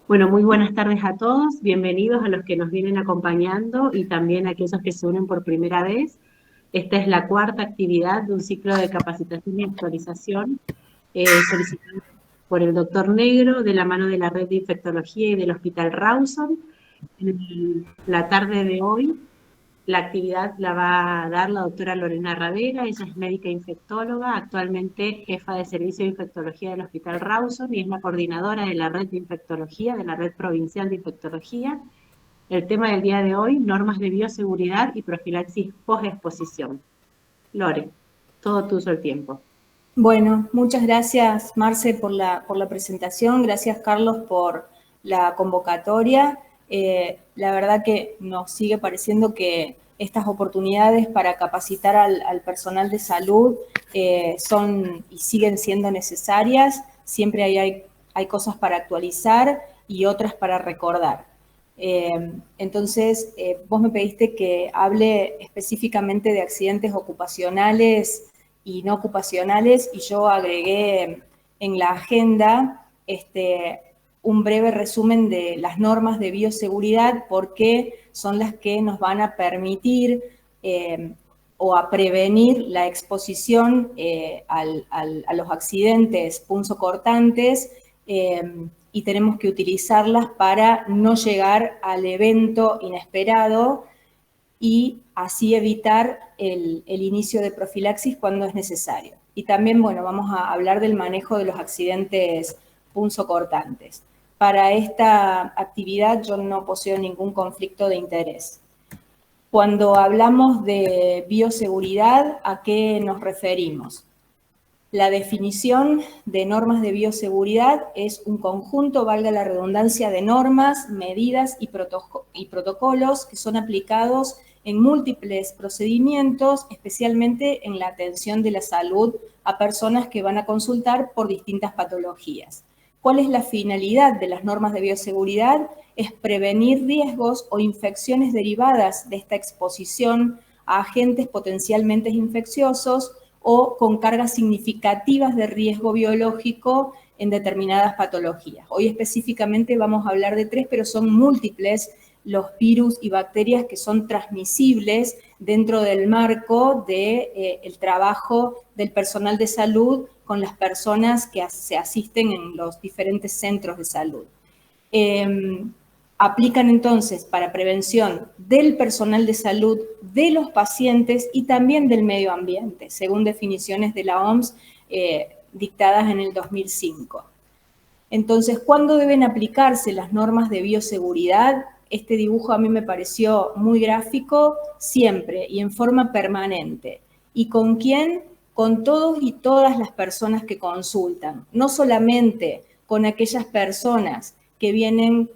Bueno, muy buenas tardes a todos, bienvenidos a los que nos vienen acompañando y también a aquellos que se unen por primera vez. Esta es la cuarta actividad de un ciclo de capacitación y actualización solicitado por el doctor Negro de la mano de la red de infectología y del Hospital Rawson. En la tarde de hoy la actividad la va a dar la doctora Lorena Ravera, ella es médica infectóloga, actualmente jefa de servicio de infectología del Hospital Rawson y es la coordinadora de la red de infectología, de la red provincial de infectología. El tema del día de hoy, normas de bioseguridad y profilaxis post-exposición. Lore, todo tuyo el tiempo. Bueno, muchas gracias Marce por la presentación, gracias Carlos por la convocatoria. La verdad que nos sigue pareciendo que estas oportunidades para capacitar al personal de salud son y siguen siendo necesarias. Siempre hay cosas para actualizar y otras para recordar. Entonces, vos me pediste que hable específicamente de accidentes ocupacionales y no ocupacionales, y yo agregué en la agenda un breve resumen de las normas de bioseguridad, porque son las que nos van a permitir o a prevenir la exposición a los accidentes punzocortantes, y tenemos que utilizarlas para no llegar al evento inesperado y así evitar el inicio de profilaxis cuando es necesario. Y también, bueno, vamos a hablar del manejo de los accidentes punzocortantes. Para esta actividad yo no poseo ningún conflicto de interés. Cuando hablamos de bioseguridad, ¿a qué nos referimos? La definición de normas de bioseguridad es un conjunto, valga la redundancia, de normas, medidas y protocolos que son aplicados en múltiples procedimientos, especialmente en la atención de la salud a personas que van a consultar por distintas patologías. ¿Cuál es la finalidad de las normas de bioseguridad? Es prevenir riesgos o infecciones derivadas de esta exposición a agentes potencialmente infecciosos o con cargas significativas de riesgo biológico en determinadas patologías. Hoy específicamente vamos a hablar de 3, pero son múltiples los virus y bacterias que son transmisibles dentro del marco del trabajo del personal de salud con las personas que se asisten en los diferentes centros de salud. Aplican entonces para prevención del personal de salud, de los pacientes y también del medio ambiente, según definiciones de la OMS dictadas en el 2005. Entonces, ¿cuándo deben aplicarse las normas de bioseguridad? Este dibujo a mí me pareció muy gráfico, siempre y en forma permanente. ¿Y con quién? Con todos y todas las personas que consultan, no solamente con aquellas personas que vienen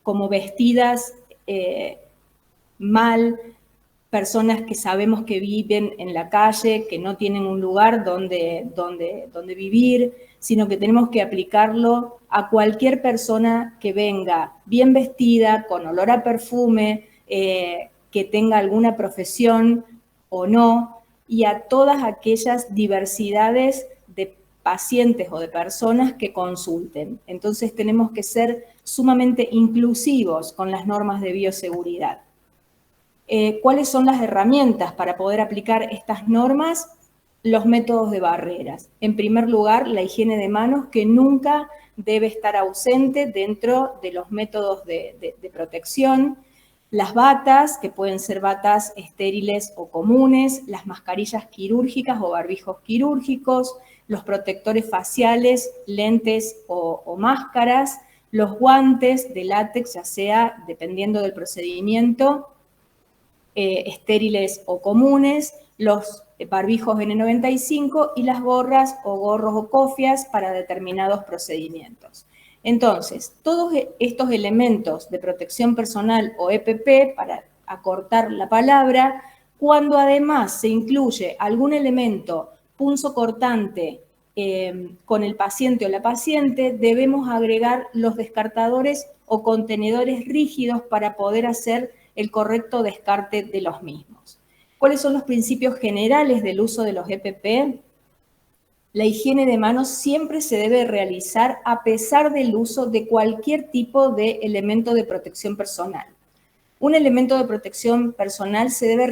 como vestidas mal, personas que sabemos que viven en la calle, que no tienen un lugar donde vivir, sino que tenemos que aplicarlo a cualquier persona que venga bien vestida, con olor a perfume, que tenga alguna profesión o no, y a todas aquellas diversidades de pacientes o de personas que consulten. Entonces tenemos que ser sumamente inclusivos con las normas de bioseguridad. ¿Cuáles son las herramientas para poder aplicar estas normas? Los métodos de barreras. En primer lugar, la higiene de manos, que nunca debe estar ausente dentro de los métodos de protección. Las batas, que pueden ser batas estériles o comunes, las mascarillas quirúrgicas o barbijos quirúrgicos, los protectores faciales, lentes o máscaras, los guantes de látex, ya sea, dependiendo del procedimiento, estériles o comunes, los barbijos N95 y las gorras o gorros o cofias para determinados procedimientos. Entonces, todos estos elementos de protección personal o EPP, para acortar la palabra, cuando además se incluye algún elemento punzocortante con el paciente o la paciente, debemos agregar los descartadores o contenedores rígidos para poder hacer el correcto descarte de los mismos. ¿Cuáles son los principios generales del uso de los EPP? La higiene de manos siempre se debe realizar a pesar del uso de cualquier tipo de elemento de protección personal. Un elemento de protección personal se debe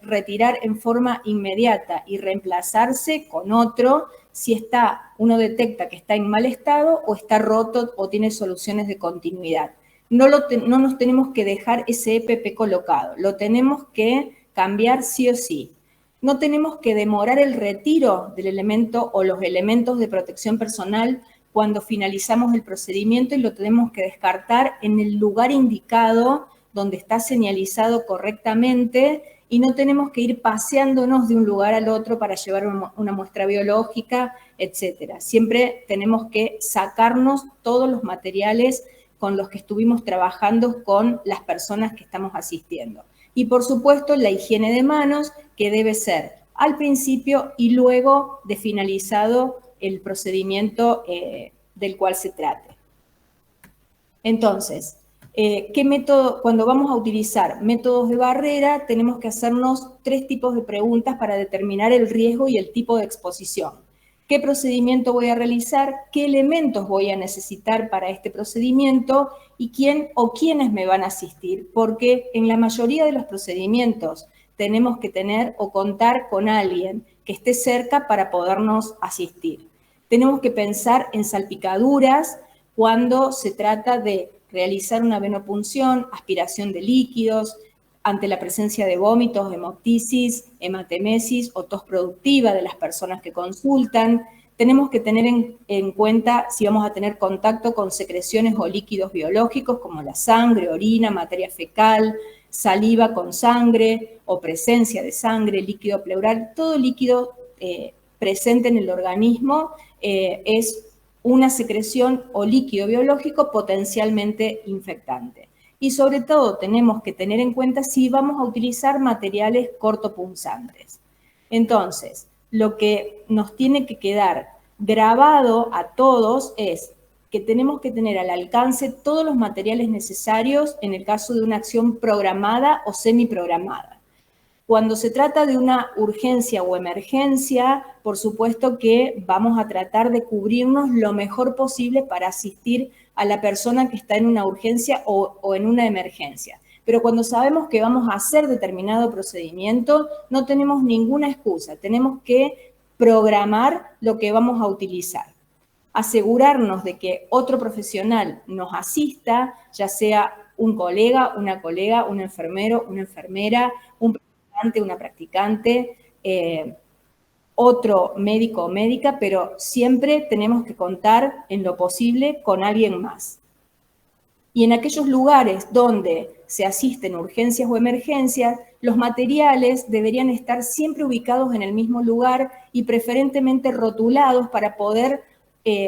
retirar en forma inmediata y reemplazarse con otro si uno detecta que está en mal estado o está roto o tiene soluciones de continuidad. No nos tenemos que dejar ese EPP colocado, lo tenemos que cambiar sí o sí. No tenemos que demorar el retiro del elemento o los elementos de protección personal cuando finalizamos el procedimiento y lo tenemos que descartar en el lugar indicado donde está señalizado correctamente y no tenemos que ir paseándonos de un lugar al otro para llevar una muestra biológica, etcétera. Siempre tenemos que sacarnos todos los materiales con los que estuvimos trabajando con las personas que estamos asistiendo. Y por supuesto la higiene de manos, que debe ser al principio y luego de finalizado el procedimiento del cual se trate. Entonces, ¿qué método? Cuando vamos a utilizar métodos de barrera, tenemos que hacernos 3 tipos de preguntas para determinar el riesgo y el tipo de exposición. ¿Qué procedimiento voy a realizar? ¿Qué elementos voy a necesitar para este procedimiento? ¿Y quién o quiénes me van a asistir? Porque en la mayoría de los procedimientos tenemos que tener o contar con alguien que esté cerca para podernos asistir. Tenemos que pensar en salpicaduras cuando se trata de realizar una venopunción, aspiración de líquidos, ante la presencia de vómitos, hemoptisis, hematemesis o tos productiva de las personas que consultan. Tenemos que tener en cuenta si vamos a tener contacto con secreciones o líquidos biológicos como la sangre, orina, materia fecal, saliva con sangre o presencia de sangre, líquido pleural. Todo líquido presente en el organismo es una secreción o líquido biológico potencialmente infectante. Y sobre todo tenemos que tener en cuenta si vamos a utilizar materiales cortopunzantes. Entonces, lo que nos tiene que quedar grabado a todos es que tenemos que tener al alcance todos los materiales necesarios en el caso de una acción programada o semiprogramada. Cuando se trata de una urgencia o emergencia, por supuesto que vamos a tratar de cubrirnos lo mejor posible para asistir a la persona que está en una urgencia o en una emergencia. Pero cuando sabemos que vamos a hacer determinado procedimiento, no tenemos ninguna excusa. Tenemos que programar lo que vamos a utilizar. Asegurarnos de que otro profesional nos asista, ya sea un colega, un enfermero, una enfermera, una practicante, otro médico o médica, pero siempre tenemos que contar en lo posible con alguien más. Y en aquellos lugares donde se asisten urgencias o emergencias, los materiales deberían estar siempre ubicados en el mismo lugar y preferentemente rotulados para poder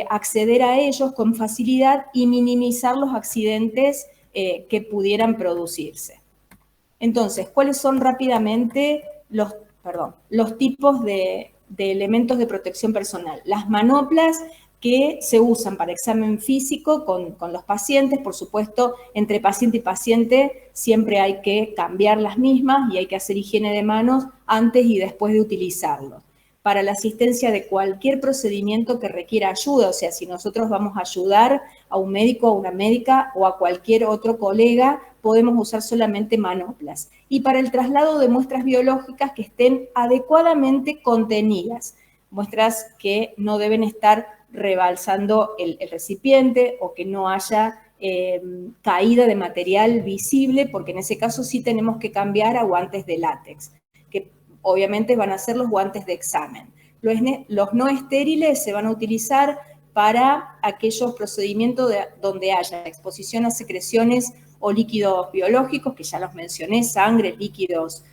acceder a ellos con facilidad y minimizar los accidentes que pudieran producirse. Entonces, ¿cuáles son rápidamente los tipos de elementos de protección personal? Las manoplas que se usan para examen físico con los pacientes, por supuesto, entre paciente y paciente siempre hay que cambiar las mismas y hay que hacer higiene de manos antes y después de utilizarlos. Para la asistencia de cualquier procedimiento que requiera ayuda, o sea, si nosotros vamos a ayudar a un médico, a una médica o a cualquier otro colega, podemos usar solamente manoplas. Y para el traslado de muestras biológicas que estén adecuadamente contenidas, muestras que no deben estar rebalsando el recipiente o que no haya caída de material visible, porque en ese caso sí tenemos que cambiar a guantes de látex, que obviamente van a ser los guantes de examen. Los no estériles se van a utilizar para aquellos procedimientos donde haya exposición a secreciones o líquidos biológicos, que ya los mencioné, sangre, líquidos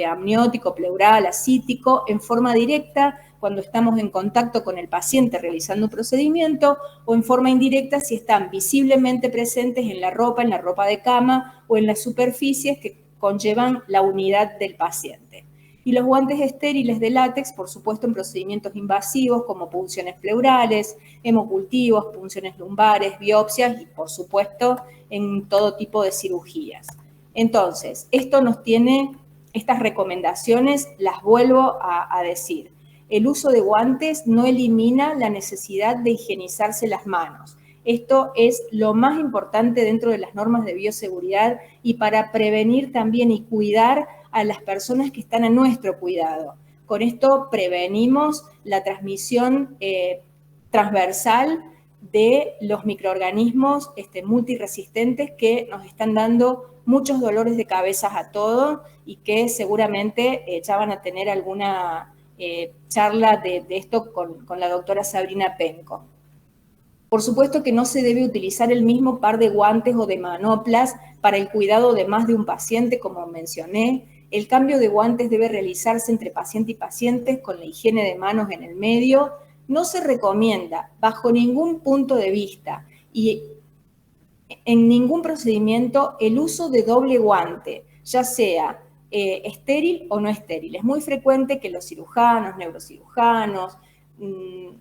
amniótico, pleural, asítico, en forma directa, cuando estamos en contacto con el paciente realizando un procedimiento, o en forma indirecta si están visiblemente presentes en la ropa de cama o en las superficies que conllevan la unidad del paciente. Y los guantes estériles de látex, por supuesto, en procedimientos invasivos como punciones pleurales, hemocultivos, punciones lumbares, biopsias y, por supuesto, en todo tipo de cirugías. Entonces, estas recomendaciones las vuelvo a decir. el uso de guantes no elimina la necesidad de higienizarse las manos. Esto es lo más importante dentro de las normas de bioseguridad y para prevenir también y cuidar a las personas que están a nuestro cuidado. Con esto prevenimos la transmisión transversal de los microorganismos multiresistentes que nos están dando muchos dolores de cabeza a todos y que seguramente ya van a tener alguna charla de esto con la doctora Sabrina Penco. Por supuesto que no se debe utilizar el mismo par de guantes o de manoplas para el cuidado de más de un paciente, como mencioné. El cambio de guantes debe realizarse entre paciente y paciente con la higiene de manos en el medio. No se recomienda, bajo ningún punto de vista y en ningún procedimiento, el uso de doble guante, ya sea estéril o no estéril. Es muy frecuente que los cirujanos, neurocirujanos,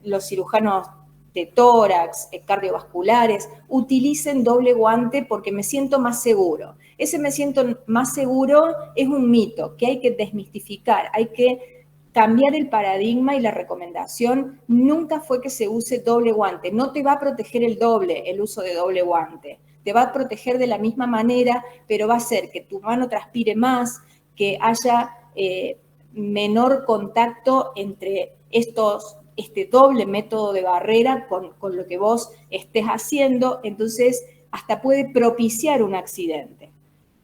los cirujanos de tórax, cardiovasculares, utilicen doble guante porque me siento más seguro. Ese me siento más seguro es un mito que hay que desmistificar, hay que cambiar el paradigma y la recomendación nunca fue que se use doble guante. No te va a proteger el doble, el uso de doble guante. Te va a proteger de la misma manera, pero va a hacer que tu mano transpire más, que haya menor contacto entre este doble método de barrera con lo que vos estés haciendo, entonces hasta puede propiciar un accidente.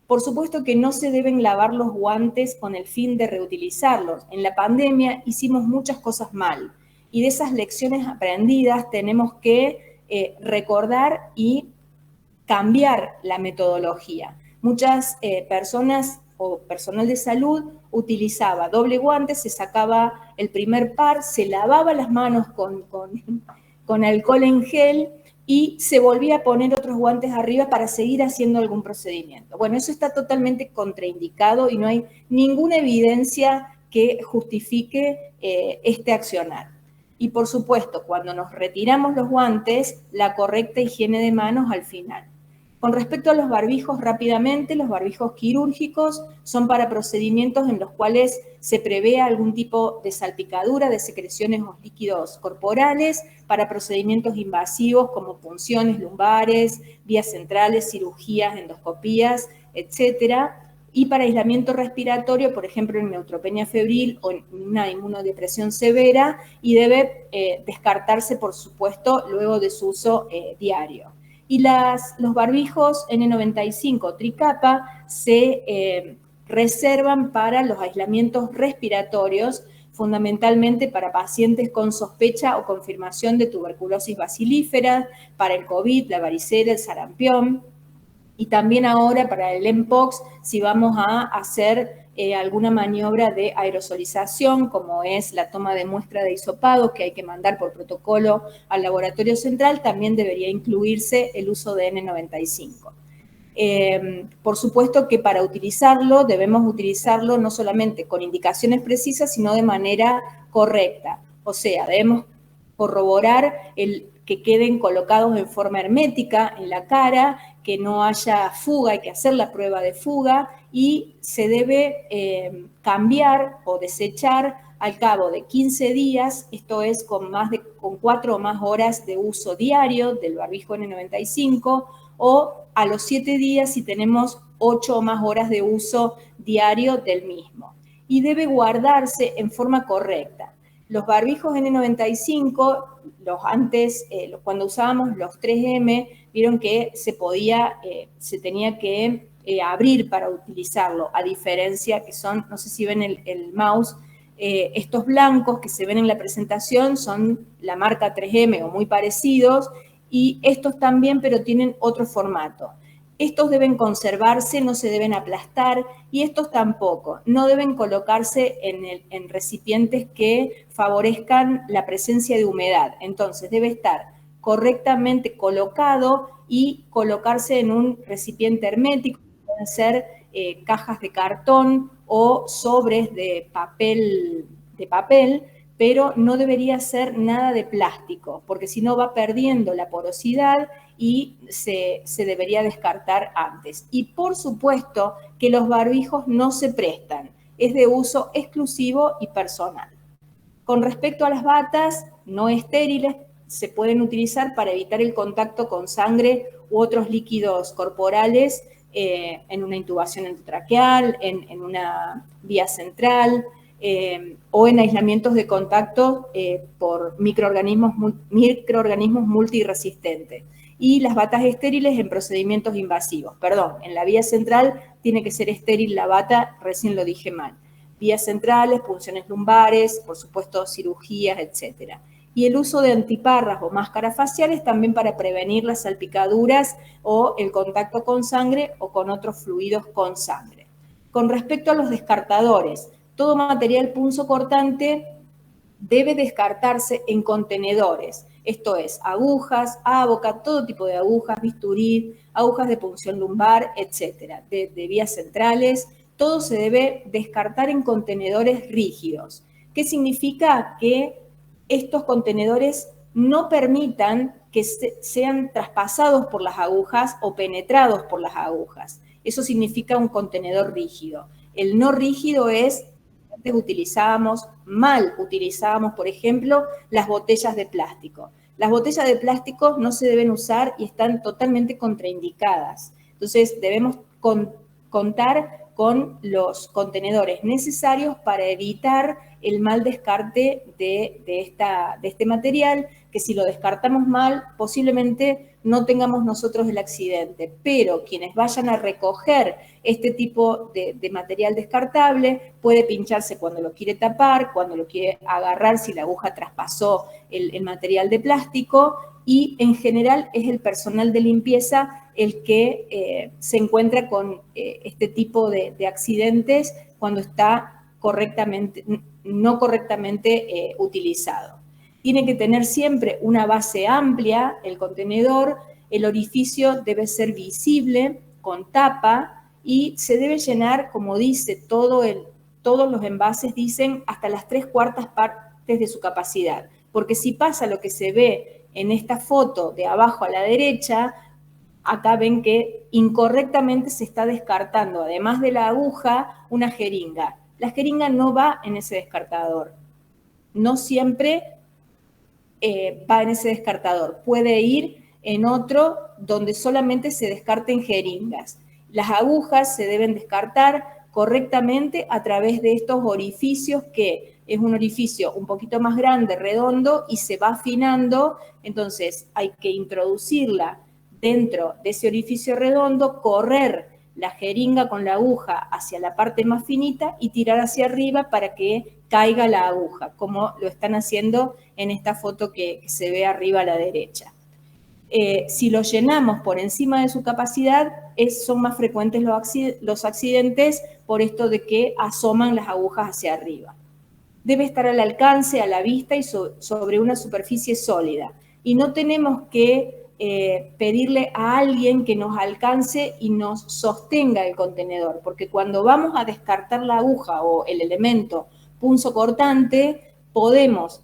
Por supuesto que no se deben lavar los guantes con el fin de reutilizarlos. En la pandemia hicimos muchas cosas mal y de esas lecciones aprendidas tenemos que recordar y cambiar la metodología. Muchas personas o personal de salud utilizaba doble guante, se sacaba el primer par, se lavaba las manos con alcohol en gel y se volvía a poner otros guantes arriba para seguir haciendo algún procedimiento. Bueno, eso está totalmente contraindicado y no hay ninguna evidencia que justifique este accionar. Y por supuesto, cuando nos retiramos los guantes, la correcta higiene de manos al final. Con respecto a los barbijos, rápidamente, los barbijos quirúrgicos son para procedimientos en los cuales se prevé algún tipo de salpicadura de secreciones o líquidos corporales, para procedimientos invasivos como punciones lumbares, vías centrales, cirugías, endoscopías, etcétera, y para aislamiento respiratorio, por ejemplo, en neutropenia febril o en una inmunodepresión severa, y debe descartarse, por supuesto, luego de su uso diario. Y los barbijos N95 tricapa se reservan para los aislamientos respiratorios, fundamentalmente para pacientes con sospecha o confirmación de tuberculosis bacilífera, para el COVID, la varicela, el sarampión, y también ahora para el mpox, si vamos a hacer alguna maniobra de aerosolización, como es la toma de muestra de hisopado que hay que mandar por protocolo al laboratorio central, también debería incluirse el uso de N95. Por supuesto que para utilizarlo, debemos utilizarlo no solamente con indicaciones precisas, sino de manera correcta. O sea, debemos corroborar que queden colocados en forma hermética en la cara, que no haya fuga, hay que hacer la prueba de fuga y se debe cambiar o desechar al cabo de 15 días, esto es con 4 o más horas de uso diario del barbijo N95, o a los 7 días si tenemos 8 o más horas de uso diario del mismo. Y debe guardarse en forma correcta. Los barbijos N95, cuando usábamos los 3M, vieron que se tenía que abrir para utilizarlo, a diferencia que son, no sé si ven el mouse, estos blancos que se ven en la presentación son la marca 3M o muy parecidos, y estos también, pero tienen otro formato. Estos deben conservarse, no se deben aplastar, y estos tampoco. No deben colocarse en recipientes que favorezcan la presencia de humedad. Entonces, debe estar correctamente colocado y colocarse en un recipiente hermético. Pueden ser cajas de cartón o sobres de papel, pero no debería ser nada de plástico, porque si no va perdiendo la porosidad y se debería descartar antes. Y por supuesto que los barbijos no se prestan, es de uso exclusivo y personal. Con respecto a las batas no estériles, se pueden utilizar para evitar el contacto con sangre u otros líquidos corporales en una intubación endotraqueal, en una vía central, o en aislamientos de contacto por microorganismos multiresistentes. Y las batas estériles en procedimientos invasivos. Perdón, en la vía central tiene que ser estéril la bata, recién lo dije mal. Vías centrales, punciones lumbares, por supuesto cirugías, etc. Y el uso de antiparras o máscaras faciales también para prevenir las salpicaduras o el contacto con sangre o con otros fluidos con sangre. Con respecto a los descartadores, todo material punzocortante debe descartarse en contenedores. Esto es, agujas, áboca, todo tipo de agujas, bisturí, agujas de punción lumbar, etc. De vías centrales, todo se debe descartar en contenedores rígidos. ¿Qué significa? Que estos contenedores no permitan que sean traspasados por las agujas o penetrados por las agujas. Eso significa un contenedor rígido. El no rígido es, antes mal utilizábamos, por ejemplo, las botellas de plástico. Las botellas de plástico no se deben usar y están totalmente contraindicadas. Entonces, debemos contar con los contenedores necesarios para evitar el mal descarte de este material, que si lo descartamos mal, posiblemente no tengamos nosotros el accidente, pero quienes vayan a recoger este tipo de material descartable puede pincharse cuando lo quiere tapar, cuando lo quiere agarrar si la aguja traspasó el material de plástico, y en general es el personal de limpieza el que se encuentra con este tipo de accidentes cuando está no correctamente utilizado. Tiene que tener siempre una base amplia el contenedor, el orificio debe ser visible, con tapa, y se debe llenar, como dice, todos los envases dicen hasta las 3/4 partes de su capacidad. Porque si pasa lo que se ve en esta foto de abajo a la derecha, acá ven que incorrectamente se está descartando, además de la aguja, una jeringa. La jeringa no va en ese descartador. No siempre va en ese descartador. Puede ir en otro donde solamente se descarten jeringas. Las agujas se deben descartar correctamente a través de estos orificios, que es un orificio un poquito más grande, redondo, y se va afinando. Entonces hay que introducirla dentro de ese orificio redondo, correr la jeringa con la aguja hacia la parte más finita y tirar hacia arriba para que caiga la aguja, como lo están haciendo en esta foto que se ve arriba a la derecha. Si lo llenamos por encima de su capacidad, son más frecuentes los accidentes por esto de que asoman las agujas hacia arriba. Debe estar al alcance, a la vista y sobre una superficie sólida. Y no tenemos que pedirle a alguien que nos alcance y nos sostenga el contenedor, porque cuando vamos a descartar la aguja o el elemento punzocortante, podemos,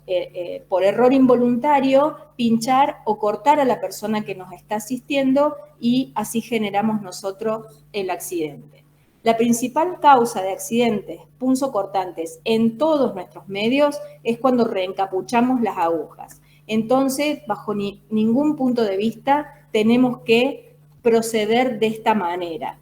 por error involuntario, pinchar o cortar a la persona que nos está asistiendo y así generamos nosotros el accidente. La principal causa de accidentes punzocortantes en todos nuestros medios es cuando reencapuchamos las agujas. Entonces, bajo ningún punto de vista, tenemos que proceder de esta manera.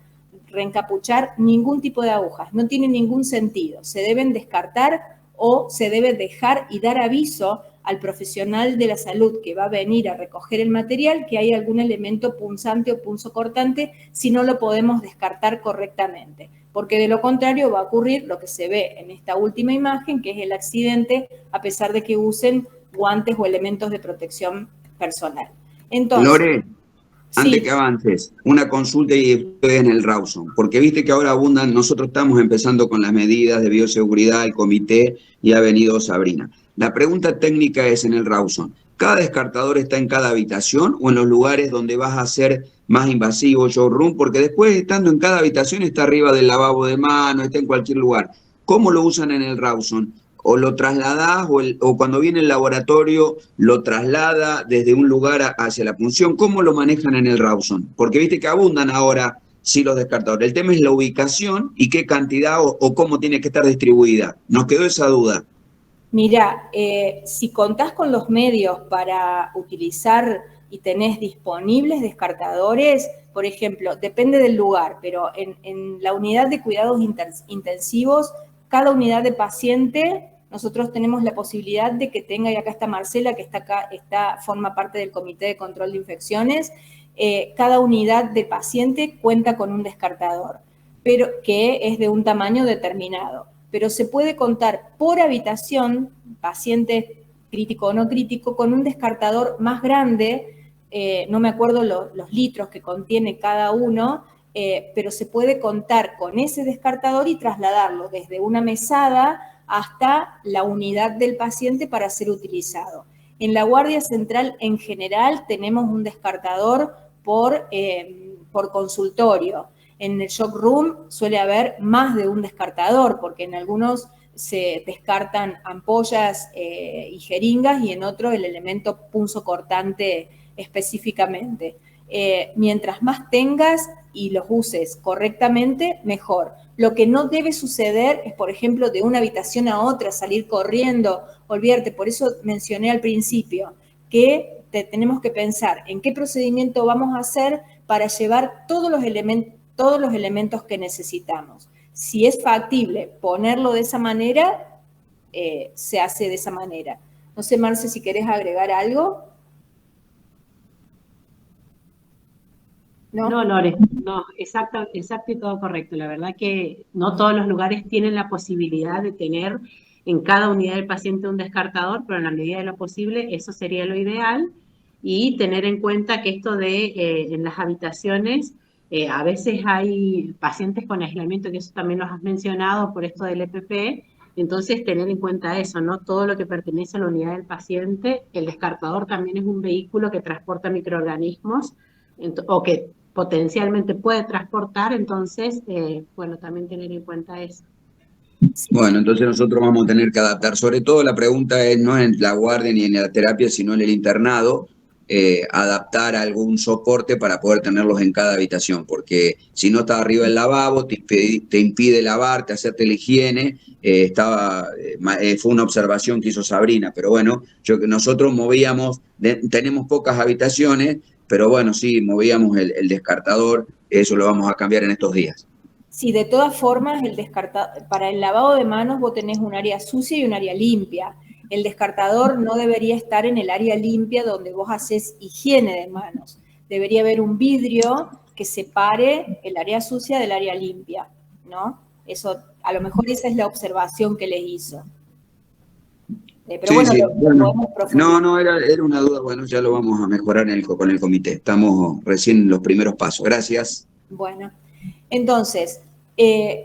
Reencapuchar ningún tipo de agujas, no tiene ningún sentido. Se deben descartar o se debe dejar y dar aviso al profesional de la salud que va a venir a recoger el material que hay algún elemento punzante o punzocortante si no lo podemos descartar correctamente. Porque de lo contrario va a ocurrir lo que se ve en esta última imagen, que es el accidente, a pesar de que usen guantes o elementos de protección personal. Entonces, Lore, antes sí. que avances, una consulta y estoy en el Rawson, porque viste que ahora abundan, nosotros estamos empezando con las medidas de bioseguridad, el comité, y ha venido Sabrina. La pregunta técnica es en el Rawson, ¿cada descartador está en cada habitación o en los lugares donde vas a hacer más invasivo, showroom? Porque después, estando en cada habitación, está arriba del lavabo de mano, está en cualquier lugar. ¿Cómo lo usan en el Rawson? ¿O lo trasladás o cuando viene el laboratorio lo traslada desde un lugar hacia la punción? ¿Cómo lo manejan en el Rawson? Porque viste que abundan ahora sí los descartadores. El tema es la ubicación y qué cantidad o cómo tiene que estar distribuida. Nos quedó esa duda. Mira, si contás con los medios para utilizar y tenés disponibles descartadores, por ejemplo, depende del lugar, pero en la unidad de cuidados intensivos, cada unidad de paciente, nosotros tenemos la posibilidad de que tenga, y acá está Marcela, que está acá, forma parte del Comité de Control de Infecciones, cada unidad de paciente cuenta con un descartador, pero que es de un tamaño determinado. Pero se puede contar por habitación, paciente crítico o no crítico, con un descartador más grande, no me acuerdo los litros que contiene cada uno, pero se puede contar con ese descartador y trasladarlo desde una mesada hasta la unidad del paciente para ser utilizado. En la Guardia Central, en general, tenemos un descartador por consultorio. En el shock room suele haber más de un descartador, porque en algunos se descartan ampollas y jeringas y en otro el elemento punzocortante específicamente. Mientras más tengas y los uses correctamente, mejor. Lo que no debe suceder es, por ejemplo, de una habitación a otra, salir corriendo, olvidarte. Por eso mencioné al principio que tenemos que pensar en qué procedimiento vamos a hacer para llevar todos los elementos que necesitamos. Si es factible ponerlo de esa manera, se hace de esa manera. No sé, Marce, si querés agregar algo. No, Lore, no, exacto y todo correcto. La verdad que no todos los lugares tienen la posibilidad de tener en cada unidad del paciente un descartador, pero en la medida de lo posible eso sería lo ideal. Y tener en cuenta que esto de en las habitaciones, a veces hay pacientes con aislamiento, que eso también los has mencionado por esto del EPP, entonces tener en cuenta eso, ¿no? Todo lo que pertenece a la unidad del paciente, el descartador también es un vehículo que transporta microorganismos o que potencialmente puede transportar, entonces, bueno, también tener en cuenta eso. Bueno, entonces nosotros vamos a tener que adaptar. Sobre todo la pregunta es no en la guardia ni en la terapia, sino en el internado, adaptar algún soporte para poder tenerlos en cada habitación, porque si no está arriba del lavabo, te impide lavarte, hacerte la higiene. Fue una observación que hizo Sabrina, pero bueno, nosotros movíamos, tenemos pocas habitaciones, pero bueno, sí, movíamos el descartador, eso lo vamos a cambiar en estos días. Sí, de todas formas, para el lavado de manos vos tenés un área sucia y un área limpia. El descartador no debería estar en el área limpia donde vos haces higiene de manos. Debería haber un vidrio que separe el área sucia del área limpia, ¿no? Eso, a lo mejor esa es la observación que les hizo. Pero sí, bueno, sí. podemos profundizar. No, era una duda, bueno, ya lo vamos a mejorar con el comité. Estamos recién en los primeros pasos. Gracias. Bueno, entonces,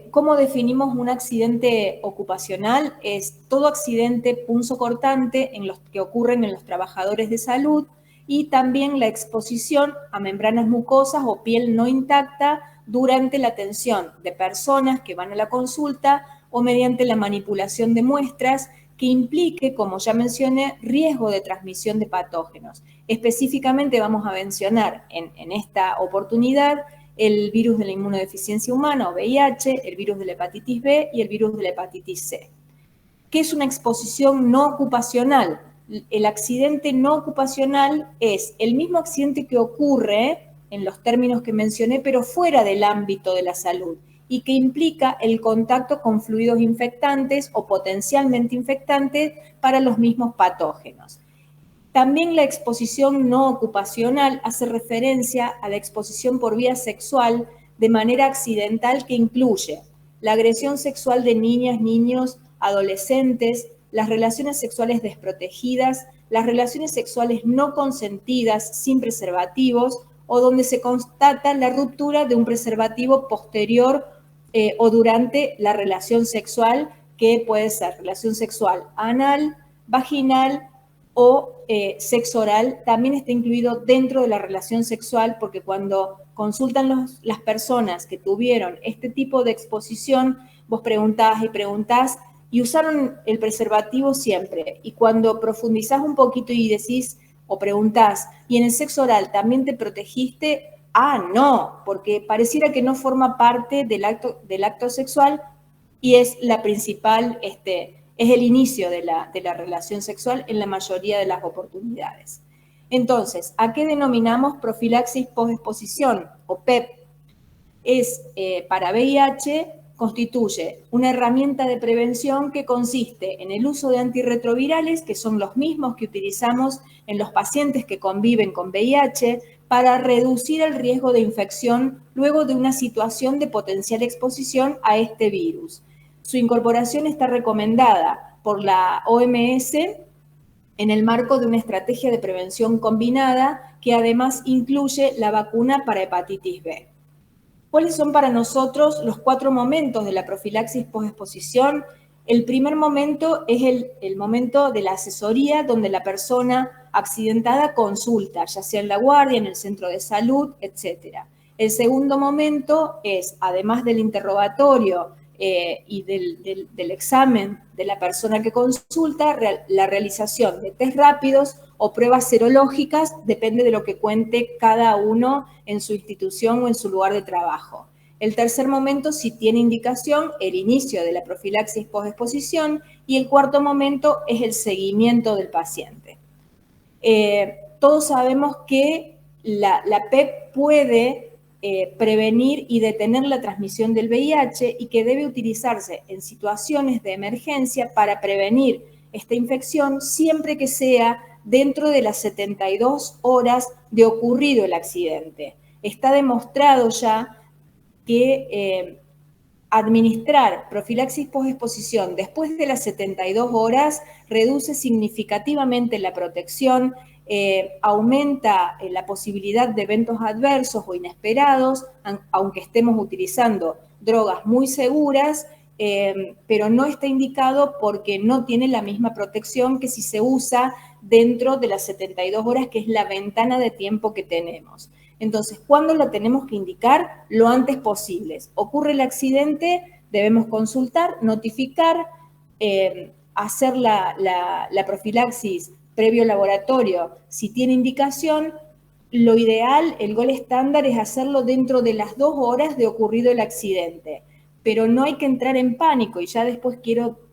¿cómo definimos un accidente ocupacional? Es todo accidente punzocortante que ocurren en los trabajadores de salud y también la exposición a membranas mucosas o piel no intacta durante la atención de personas que van a la consulta o mediante la manipulación de muestras que implique, como ya mencioné, riesgo de transmisión de patógenos. Específicamente vamos a mencionar en esta oportunidad el virus de la inmunodeficiencia humana o VIH, el virus de la hepatitis B y el virus de la hepatitis C. ¿Qué es una exposición no ocupacional? El accidente no ocupacional es el mismo accidente que ocurre en los términos que mencioné, pero fuera del ámbito de la salud y que implica el contacto con fluidos infectantes o potencialmente infectantes para los mismos patógenos. También la exposición no ocupacional hace referencia a la exposición por vía sexual de manera accidental que incluye la agresión sexual de niñas, niños, adolescentes, las relaciones sexuales desprotegidas, las relaciones sexuales no consentidas sin preservativos o donde se constata la ruptura de un preservativo posterior o durante la relación sexual, que puede ser relación sexual anal, vaginal o sexo oral. También está incluido dentro de la relación sexual, porque cuando consultan las personas que tuvieron este tipo de exposición, vos preguntás y preguntás y usaron el preservativo siempre. Y cuando profundizás un poquito y decís o preguntás, ¿y en el sexo oral también te protegiste? Ah, no, porque pareciera que no forma parte del acto sexual y es la principal es el inicio de la relación sexual en la mayoría de las oportunidades. Entonces, ¿a qué denominamos profilaxis posexposición o PEP? Para VIH, constituye una herramienta de prevención que consiste en el uso de antirretrovirales, que son los mismos que utilizamos en los pacientes que conviven con VIH, para reducir el riesgo de infección luego de una situación de potencial exposición a este virus. Su incorporación está recomendada por la OMS en el marco de una estrategia de prevención combinada que además incluye la vacuna para hepatitis B. ¿Cuáles son para nosotros los 4 momentos de la profilaxis posexposición? El primer momento es el momento de la asesoría, donde la persona accidentada consulta, ya sea en la guardia, en el centro de salud, etc. El segundo momento es, además del interrogatorio y del examen de la persona que consulta, la realización de test rápidos o pruebas serológicas, depende de lo que cuente cada uno en su institución o en su lugar de trabajo. El tercer momento, si tiene indicación, el inicio de la profilaxis posexposición, y el cuarto momento es el seguimiento del paciente. Todos sabemos que la PEP puede prevenir y detener la transmisión del VIH y que debe utilizarse en situaciones de emergencia para prevenir esta infección siempre que sea dentro de las 72 horas de ocurrido el accidente. Está demostrado ya que administrar profilaxis posexposición después de las 72 horas reduce significativamente la protección, aumenta la posibilidad de eventos adversos o inesperados, aunque estemos utilizando drogas muy seguras, pero no está indicado porque no tiene la misma protección que si se usa dentro de las 72 horas, que es la ventana de tiempo que tenemos. Entonces, ¿cuándo lo tenemos que indicar? Lo antes posible. Ocurre el accidente, debemos consultar, notificar, hacer la profilaxis previo laboratorio. Si tiene indicación, lo ideal, el gol estándar es hacerlo dentro de las 2 horas de ocurrido el accidente. Pero no hay que entrar en pánico, y ya después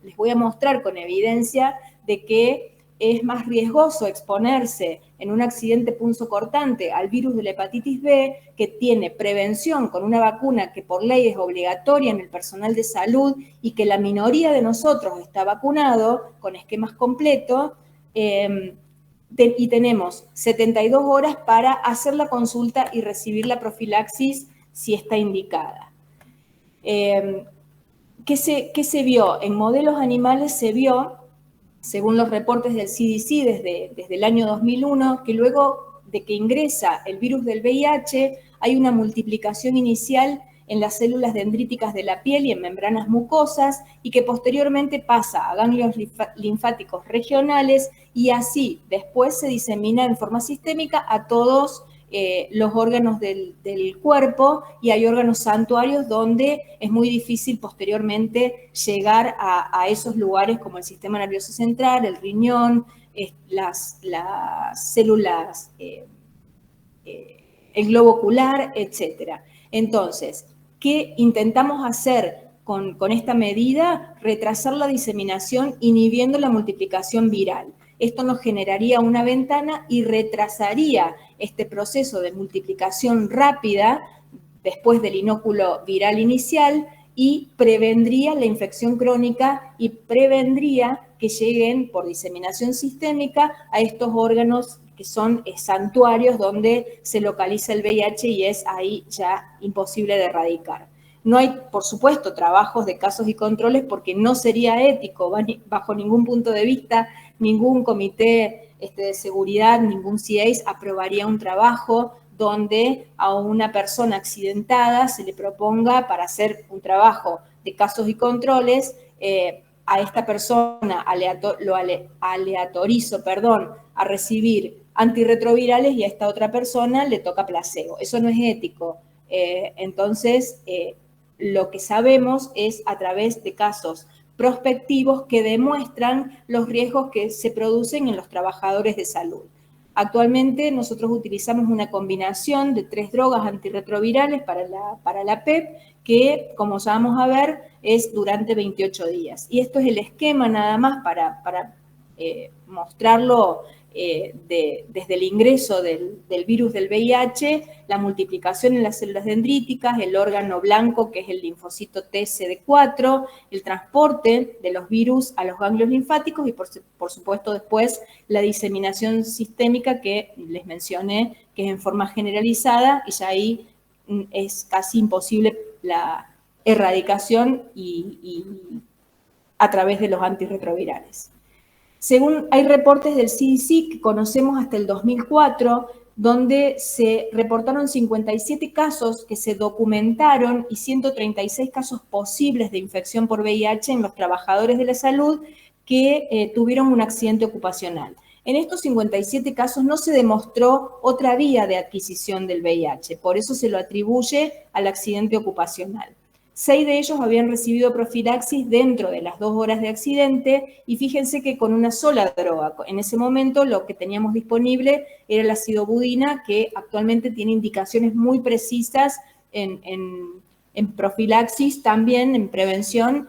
les voy a mostrar con evidencia de que es más riesgoso exponerse en un accidente punzocortante al virus de la hepatitis B, que tiene prevención con una vacuna que por ley es obligatoria en el personal de salud y que la minoría de nosotros está vacunado con esquemas completos, y tenemos 72 horas para hacer la consulta y recibir la profilaxis si está indicada. ¿Qué se vio? En modelos animales se vio, según los reportes del CDC desde el año 2001, que luego de que ingresa el virus del VIH, hay una multiplicación inicial en las células dendríticas de la piel y en membranas mucosas, y que posteriormente pasa a ganglios linfáticos regionales, y así después se disemina en forma sistémica a todos los órganos del cuerpo, y hay órganos santuarios donde es muy difícil posteriormente llegar a esos lugares, como el sistema nervioso central, el riñón, las células, el globo ocular, etc. Entonces, ¿qué intentamos hacer con esta medida? Retrasar la diseminación inhibiendo la multiplicación viral. Esto nos generaría una ventana y retrasaría este proceso de multiplicación rápida después del inóculo viral inicial, y prevendría la infección crónica y prevendría que lleguen por diseminación sistémica a estos órganos que son santuarios donde se localiza el VIH, y es ahí ya imposible de erradicar. No hay, por supuesto, trabajos de casos y controles porque no sería ético bajo ningún punto de vista. Ningún comité de seguridad, ningún CIEIS aprobaría un trabajo donde a una persona accidentada se le proponga, para hacer un trabajo de casos y controles, a esta persona lo aleatorizo a recibir antirretrovirales, y a esta otra persona le toca placebo. Eso no es ético. Entonces, lo que sabemos es a través de casos prospectivos que demuestran los riesgos que se producen en los trabajadores de salud. Actualmente nosotros utilizamos una combinación de 3 drogas antirretrovirales para la PEP, que, como ya vamos a ver, es durante 28 días. Y esto es el esquema nada más para mostrarlo desde el ingreso del virus del VIH, la multiplicación en las células dendríticas, el órgano blanco, que es el linfocito TCD4, el transporte de los virus a los ganglios linfáticos y, por supuesto, después la diseminación sistémica que les mencioné, que es en forma generalizada, y ya ahí es casi imposible la erradicación y a través de los antirretrovirales. Según hay reportes del CDC que conocemos hasta el 2004, donde se reportaron 57 casos que se documentaron y 136 casos posibles de infección por VIH en los trabajadores de la salud que tuvieron un accidente ocupacional. En estos 57 casos no se demostró otra vía de adquisición del VIH, por eso se lo atribuye al accidente ocupacional. 6 de ellos habían recibido profilaxis dentro de las 2 horas de accidente y fíjense que con una sola droga. En ese momento lo que teníamos disponible era la acidobudina, que actualmente tiene indicaciones muy precisas en profilaxis, también en prevención,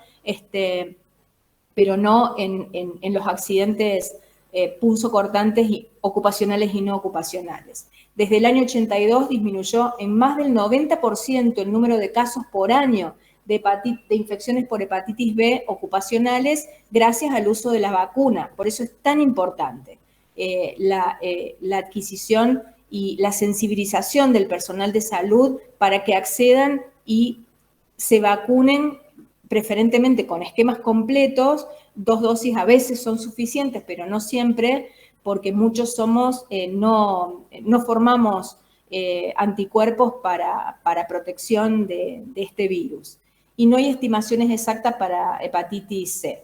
pero no en los accidentes punzocortantes ocupacionales y no ocupacionales. Desde el año 82 disminuyó en más del 90% el número de casos por año de infecciones por hepatitis B ocupacionales gracias al uso de la vacuna. Por eso es tan importante la adquisición y la sensibilización del personal de salud para que accedan y se vacunen preferentemente con esquemas completos. 2 dosis a veces son suficientes, pero no siempre, porque muchos no formamos anticuerpos para protección de este virus. Y no hay estimaciones exactas para hepatitis C.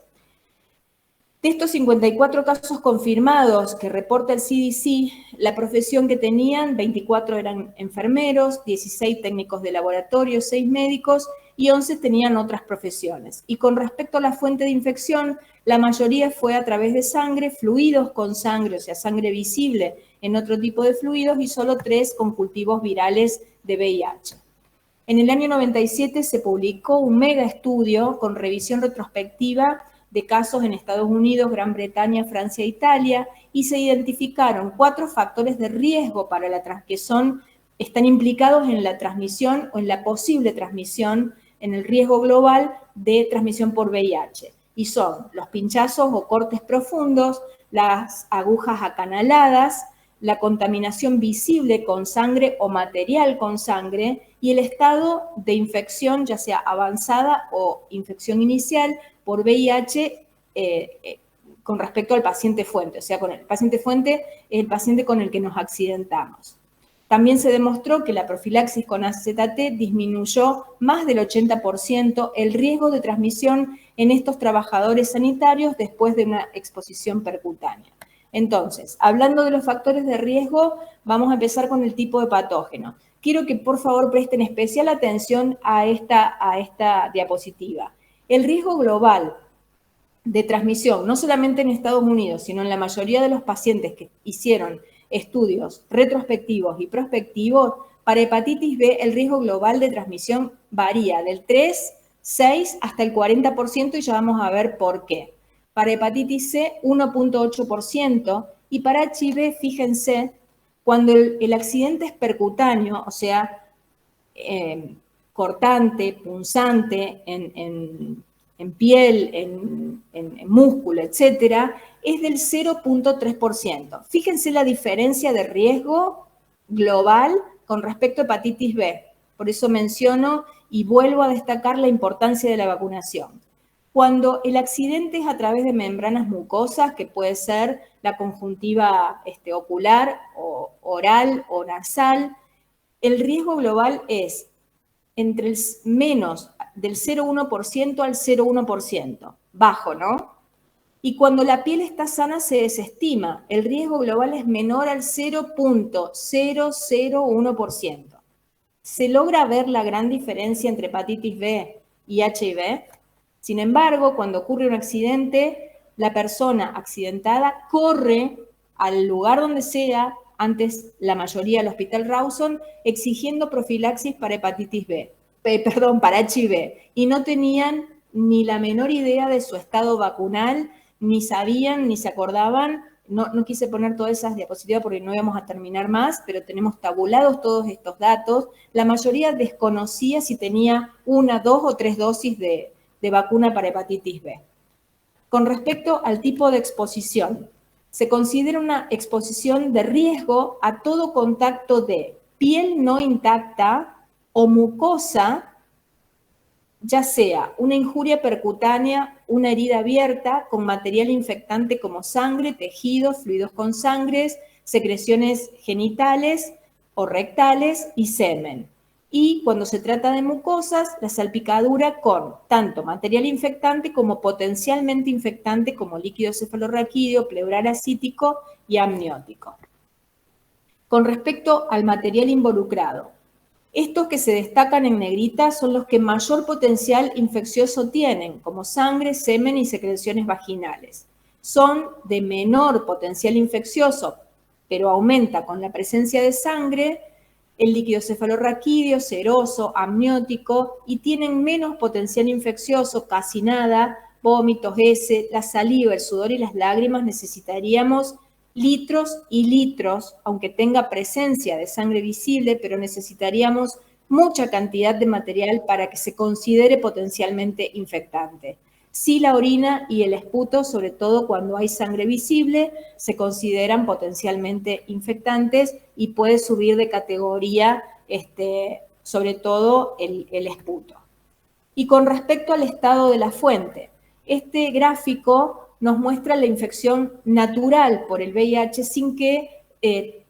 De estos 54 casos confirmados que reporta el CDC, la profesión que tenían, 24 eran enfermeros, 16 técnicos de laboratorio, 6 médicos y 11 tenían otras profesiones. Y con respecto a la fuente de infección, la mayoría fue a través de sangre, fluidos con sangre, o sea, sangre visible en otro tipo de fluidos, y solo 3 con cultivos virales de VIH. En el año 97 se publicó un mega estudio con revisión retrospectiva de casos en Estados Unidos, Gran Bretaña, Francia e Italia, y se identificaron 4 factores de riesgo que están implicados en la transmisión o en la posible transmisión, en el riesgo global de transmisión por VIH. Y son los pinchazos o cortes profundos, las agujas acanaladas, la contaminación visible con sangre o material con sangre y el estado de infección, ya sea avanzada o infección inicial por VIH con respecto al paciente fuente. O sea, con el paciente fuente es el paciente con el que nos accidentamos. También se demostró que la profilaxis con AZT disminuyó más del 80% el riesgo de transmisión en estos trabajadores sanitarios después de una exposición percutánea. Entonces, hablando de los factores de riesgo, vamos a empezar con el tipo de patógeno. Quiero que por favor presten especial atención a esta diapositiva. El riesgo global de transmisión, no solamente en Estados Unidos, sino en la mayoría de los pacientes que hicieron estudios retrospectivos y prospectivos, para hepatitis B el riesgo global de transmisión varía del 3, 6 hasta el 40% y ya vamos a ver por qué. Para hepatitis C, 1.8%, y para HIV, fíjense, cuando el accidente es percutáneo, o sea, cortante, punzante, en piel, en músculo, etcétera, es del 0.3%. Fíjense la diferencia de riesgo global con respecto a hepatitis B. Por eso menciono y vuelvo a destacar la importancia de la vacunación. Cuando el accidente es a través de membranas mucosas, que puede ser la conjuntiva ocular, o oral o nasal, el riesgo global es entre el menos del 0,1% al 0,1%, bajo, ¿no? Y cuando la piel está sana se desestima, el riesgo global es menor al 0.001%. ¿Se logra ver la gran diferencia entre hepatitis B y HIV? Sin embargo, cuando ocurre un accidente, la persona accidentada corre al lugar donde sea, antes la mayoría al Hospital Rawson, exigiendo profilaxis para hepatitis B, para HIV, y no tenían ni la menor idea de su estado vacunal, ni sabían, ni se acordaban. No quise poner todas esas diapositivas porque no íbamos a terminar más, pero tenemos tabulados todos estos datos. La mayoría desconocía si tenía 1, 2 o 3 dosis de vacuna para hepatitis B. Con respecto al tipo de exposición, se considera una exposición de riesgo a todo contacto de piel no intacta o mucosa, ya sea una injuria percutánea, una herida abierta con material infectante como sangre, tejidos, fluidos con sangre, secreciones genitales o rectales y semen. Y cuando se trata de mucosas, la salpicadura con tanto material infectante como potencialmente infectante como líquido cefalorraquídeo, pleural acítico y amniótico. Con respecto al material involucrado, estos que se destacan en negrita son los que mayor potencial infeccioso tienen, como sangre, semen y secreciones vaginales. Son de menor potencial infeccioso, pero aumenta con la presencia de sangre, el líquido cefalorraquídeo, seroso, amniótico, y tienen menos potencial infeccioso, casi nada, vómitos, heces, la saliva, el sudor y las lágrimas. Necesitaríamos litros y litros, aunque tenga presencia de sangre visible, pero necesitaríamos mucha cantidad de material para que se considere potencialmente infectante. Sí, la orina y el esputo, sobre todo cuando hay sangre visible, se consideran potencialmente infectantes y puede subir de categoría, sobre todo el esputo. Y con respecto al estado de la fuente, este gráfico nos muestra la infección natural por el VIH sin que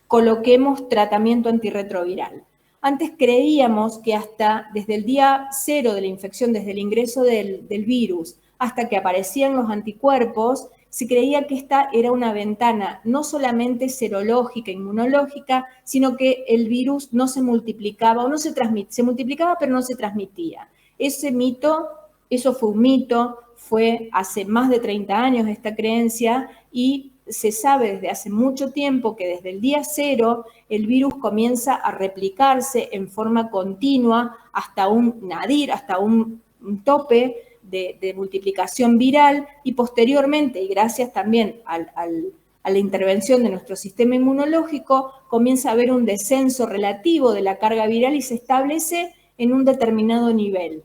coloquemos tratamiento antirretroviral. Antes creíamos que hasta desde el día 0 de la infección, desde el ingreso del virus, hasta que aparecían los anticuerpos, se creía que esta era una ventana no solamente serológica, inmunológica, sino que el virus no se multiplicaba, o no se transmitía, se multiplicaba pero no se transmitía. Eso fue un mito, fue hace más de 30 años esta creencia, y se sabe desde hace mucho tiempo que desde el día 0 el virus comienza a replicarse en forma continua hasta un nadir, hasta un tope de multiplicación viral, y posteriormente, y gracias también a la intervención de nuestro sistema inmunológico, comienza a haber un descenso relativo de la carga viral y se establece en un determinado nivel,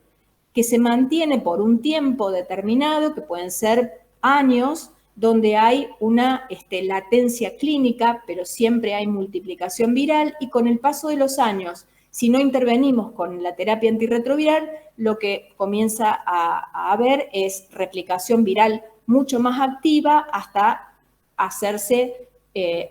que se mantiene por un tiempo determinado, que pueden ser años, donde hay una latencia clínica, pero siempre hay multiplicación viral, y con el paso de los años, si no intervenimos con la terapia antirretroviral, lo que comienza a haber es replicación viral mucho más activa hasta hacerse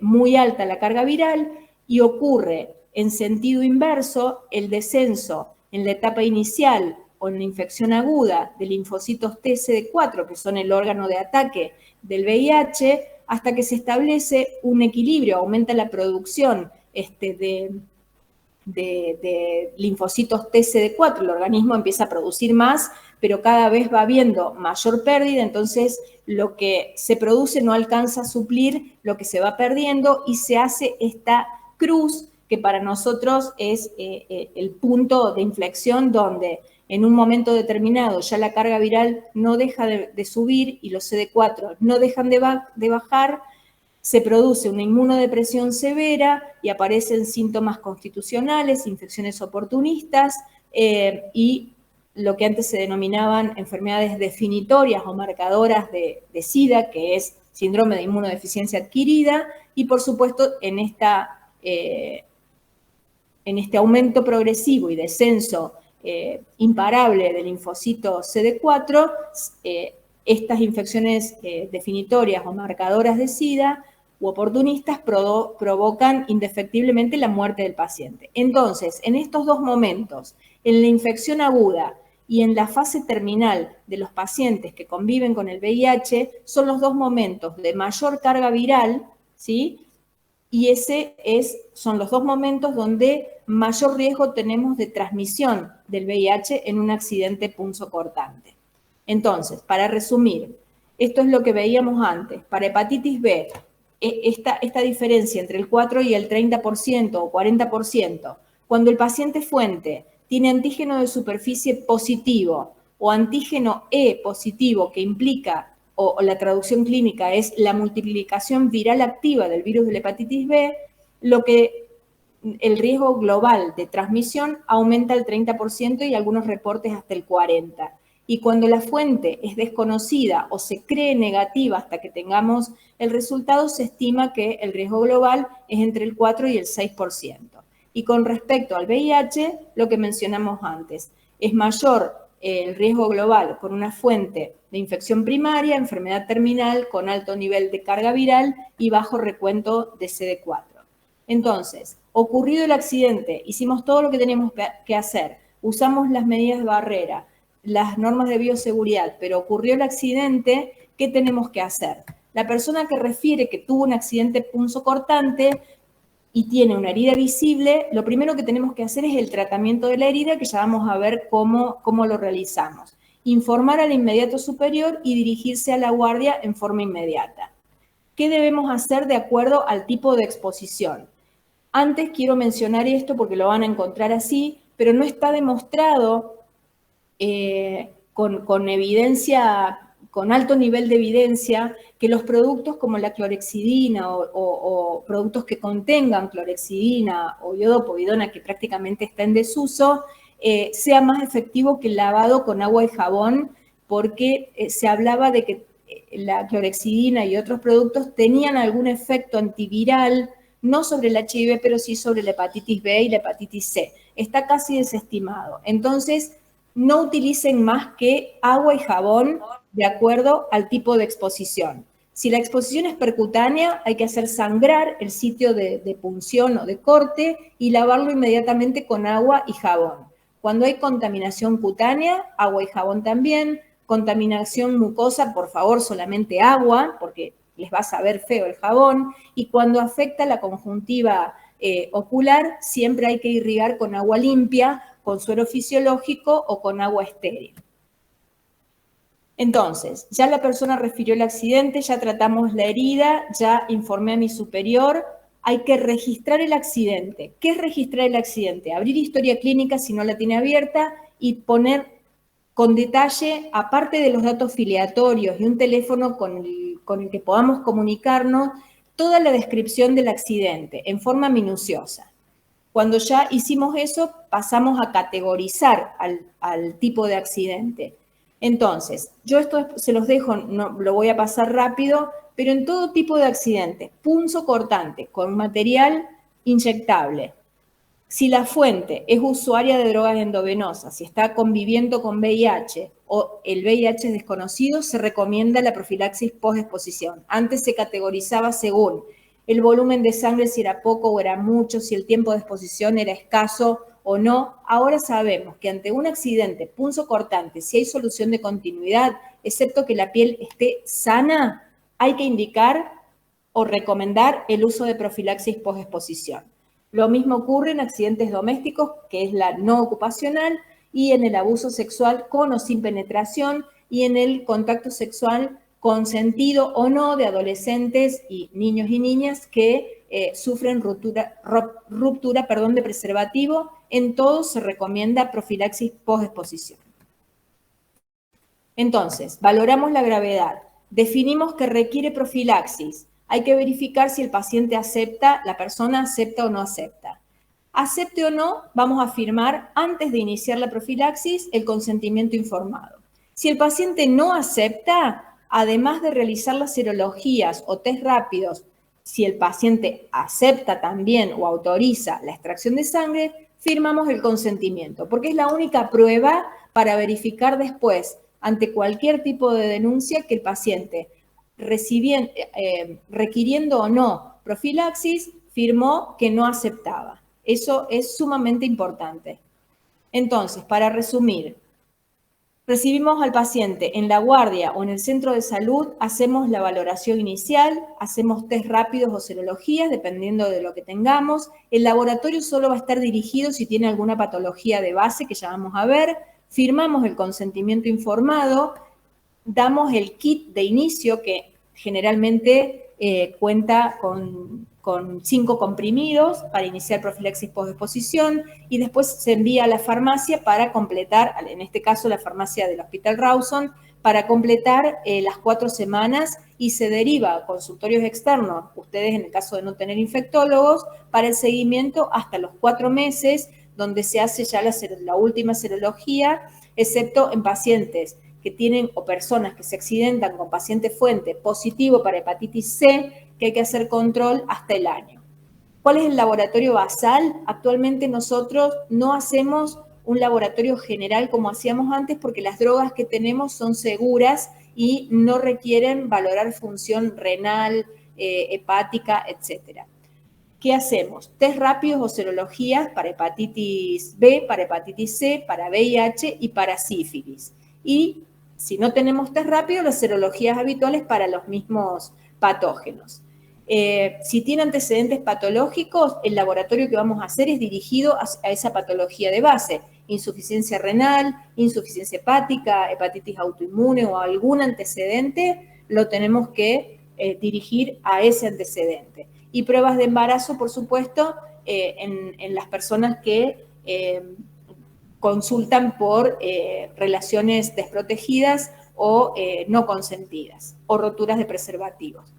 muy alta la carga viral, y ocurre en sentido inverso el descenso en la etapa inicial o en la infección aguda de linfocitos TCD4, que son el órgano de ataque del VIH, hasta que se establece un equilibrio, aumenta la producción de linfocitos TCD4, el organismo empieza a producir más, pero cada vez va habiendo mayor pérdida, entonces lo que se produce no alcanza a suplir lo que se va perdiendo, y se hace esta cruz que para nosotros es el punto de inflexión donde en un momento determinado ya la carga viral no deja de subir y los CD4 no dejan de bajar, se produce una inmunodepresión severa y aparecen síntomas constitucionales, infecciones oportunistas y lo que antes se denominaban enfermedades definitorias o marcadoras de SIDA, que es síndrome de inmunodeficiencia adquirida, y por supuesto en este aumento progresivo y descenso imparable del linfocito CD4, estas infecciones definitorias o marcadoras de SIDA u oportunistas provocan indefectiblemente la muerte del paciente. Entonces, en estos dos momentos, en la infección aguda y en la fase terminal de los pacientes que conviven con el VIH, son los dos momentos de mayor carga viral, ¿sí? Y son los dos momentos donde mayor riesgo tenemos de transmisión del VIH en un accidente punzocortante. Entonces, para resumir, esto es lo que veíamos antes. Para hepatitis B, esta diferencia entre el 4 y el 30% o 40%, cuando el paciente fuente tiene antígeno de superficie positivo o antígeno E positivo, que implica, o la traducción clínica es la multiplicación viral activa del virus de la hepatitis B, el riesgo global de transmisión aumenta al 30% y algunos reportes hasta el 40%. Y cuando la fuente es desconocida o se cree negativa hasta que tengamos el resultado, se estima que el riesgo global es entre el 4 y el 6%. Y con respecto al VIH, lo que mencionamos antes, es mayor el riesgo global con una fuente de infección primaria, enfermedad terminal con alto nivel de carga viral y bajo recuento de CD4. Entonces, ocurrido el accidente, hicimos todo lo que teníamos que hacer, usamos las medidas de barrera, las normas de bioseguridad, pero ocurrió el accidente, ¿qué tenemos que hacer? La persona que refiere que tuvo un accidente punzocortante y tiene una herida visible, lo primero que tenemos que hacer es el tratamiento de la herida, que ya vamos a ver cómo lo realizamos. Informar al inmediato superior y dirigirse a la guardia en forma inmediata. ¿Qué debemos hacer de acuerdo al tipo de exposición? Antes quiero mencionar esto porque lo van a encontrar así, pero no está demostrado con evidencia, con alto nivel de evidencia, que los productos como la clorexidina o productos que contengan clorexidina o iodopovidona, que prácticamente está en desuso, sea más efectivo que el lavado con agua y jabón, porque se hablaba de que la clorexidina y otros productos tenían algún efecto antiviral, no sobre el HIV, pero sí sobre la hepatitis B y la hepatitis C. Está casi desestimado. Entonces, no utilicen más que agua y jabón de acuerdo al tipo de exposición. Si la exposición es percutánea, hay que hacer sangrar el sitio de punción o de corte y lavarlo inmediatamente con agua y jabón. Cuando hay contaminación cutánea, agua y jabón también. Contaminación mucosa, por favor, solamente agua, porque les va a saber feo el jabón. Y cuando afecta la conjuntiva ocular, siempre hay que irrigar con agua limpia, con suero fisiológico o con agua estéril. Entonces, ya la persona refirió el accidente, ya tratamos la herida, ya informé a mi superior, hay que registrar el accidente. ¿Qué es registrar el accidente? Abrir historia clínica si no la tiene abierta y poner con detalle, aparte de los datos filiatorios y un teléfono con el que podamos comunicarnos, toda la descripción del accidente en forma minuciosa. Cuando ya hicimos eso, pasamos a categorizar al tipo de accidente. Entonces, yo esto se los dejo, no, lo voy a pasar rápido, pero en todo tipo de accidente, punzocortante con material inyectable. Si la fuente es usuaria de drogas endovenosas, si está conviviendo con VIH o el VIH es desconocido, se recomienda la profilaxis post-exposición. Antes se categorizaba según el volumen de sangre, si era poco o era mucho, si el tiempo de exposición era escaso o no. Ahora sabemos que ante un accidente punzocortante, si hay solución de continuidad, excepto que la piel esté sana, hay que indicar o recomendar el uso de profilaxis post-exposición. Lo mismo ocurre en accidentes domésticos, que es la no ocupacional, y en el abuso sexual con o sin penetración, y en el contacto sexual consentido o no de adolescentes y niños y niñas que sufren ruptura de preservativo. En todos se recomienda profilaxis post-exposición. Entonces, valoramos la gravedad. Definimos que requiere profilaxis. Hay que verificar si el paciente acepta, la persona acepta o no acepta. Acepte o no, vamos a firmar antes de iniciar la profilaxis el consentimiento informado. Si el paciente no acepta, además de realizar las serologías o test rápidos, si el paciente acepta también o autoriza la extracción de sangre, firmamos el consentimiento, porque es la única prueba para verificar después, ante cualquier tipo de denuncia, que el paciente requiriendo o no profilaxis, firmó que no aceptaba. Eso es sumamente importante. Entonces, para resumir, recibimos al paciente en la guardia o en el centro de salud, hacemos la valoración inicial, hacemos test rápidos o serologías, dependiendo de lo que tengamos. El laboratorio solo va a estar dirigido si tiene alguna patología de base, que ya vamos a ver. Firmamos el consentimiento informado, damos el kit de inicio, que generalmente cuenta con 5 comprimidos para iniciar profilaxis posexposición y después se envía a la farmacia para completar, en este caso la farmacia del Hospital Rawson, para completar las 4 semanas y se deriva a consultorios externos, ustedes en el caso de no tener infectólogos, para el seguimiento hasta los 4 meses, donde se hace ya la última serología, excepto en pacientes que tienen o personas que se accidentan con paciente fuente positivo para hepatitis C, que hay que hacer control hasta el año. ¿Cuál es el laboratorio basal? Actualmente nosotros no hacemos un laboratorio general como hacíamos antes porque las drogas que tenemos son seguras y no requieren valorar función renal, hepática, etc. ¿Qué hacemos? Test rápidos o serologías para hepatitis B, para hepatitis C, para VIH y para sífilis. Y si no tenemos test rápido, las serologías habituales para los mismos patógenos. Si tiene antecedentes patológicos, el laboratorio que vamos a hacer es dirigido a esa patología de base, insuficiencia renal, insuficiencia hepática, hepatitis autoinmune o algún antecedente, lo tenemos que dirigir a ese antecedente. Y pruebas de embarazo, por supuesto, en las personas que consultan por relaciones desprotegidas o no consentidas, o roturas de preservativos.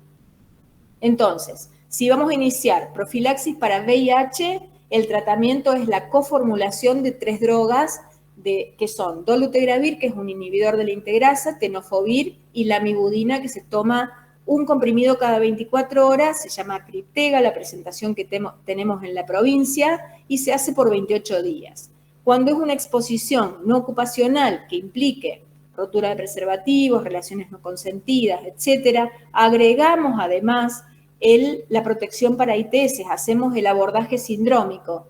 Entonces, si vamos a iniciar profilaxis para VIH, el tratamiento es la coformulación de 3 drogas que son dolutegravir, que es un inhibidor de la integrasa, tenofovir y lamivudina, que se toma un comprimido cada 24 horas, se llama Criptega, la presentación que tenemos en la provincia, y se hace por 28 días. Cuando es una exposición no ocupacional que implique rotura de preservativos, relaciones no consentidas, etc., agregamos además la protección para ITS, hacemos el abordaje sindrómico.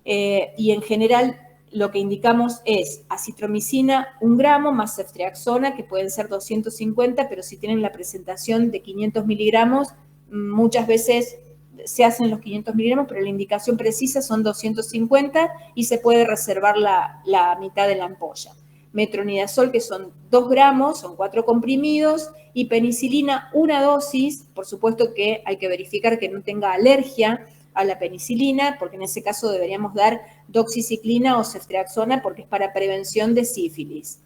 Y en general lo que indicamos es acitromicina 1 gramo más ceftriaxona, que pueden ser 250, pero si tienen la presentación de 500 miligramos, muchas veces se hacen los 500 miligramos, pero la indicación precisa son 250 y se puede reservar la mitad de la ampolla. Metronidazol, que son 2 gramos, son 4 comprimidos, y penicilina 1 dosis, por supuesto que hay que verificar que no tenga alergia a la penicilina, porque en ese caso deberíamos dar doxiciclina o ceftriaxona porque es para prevención de sífilis.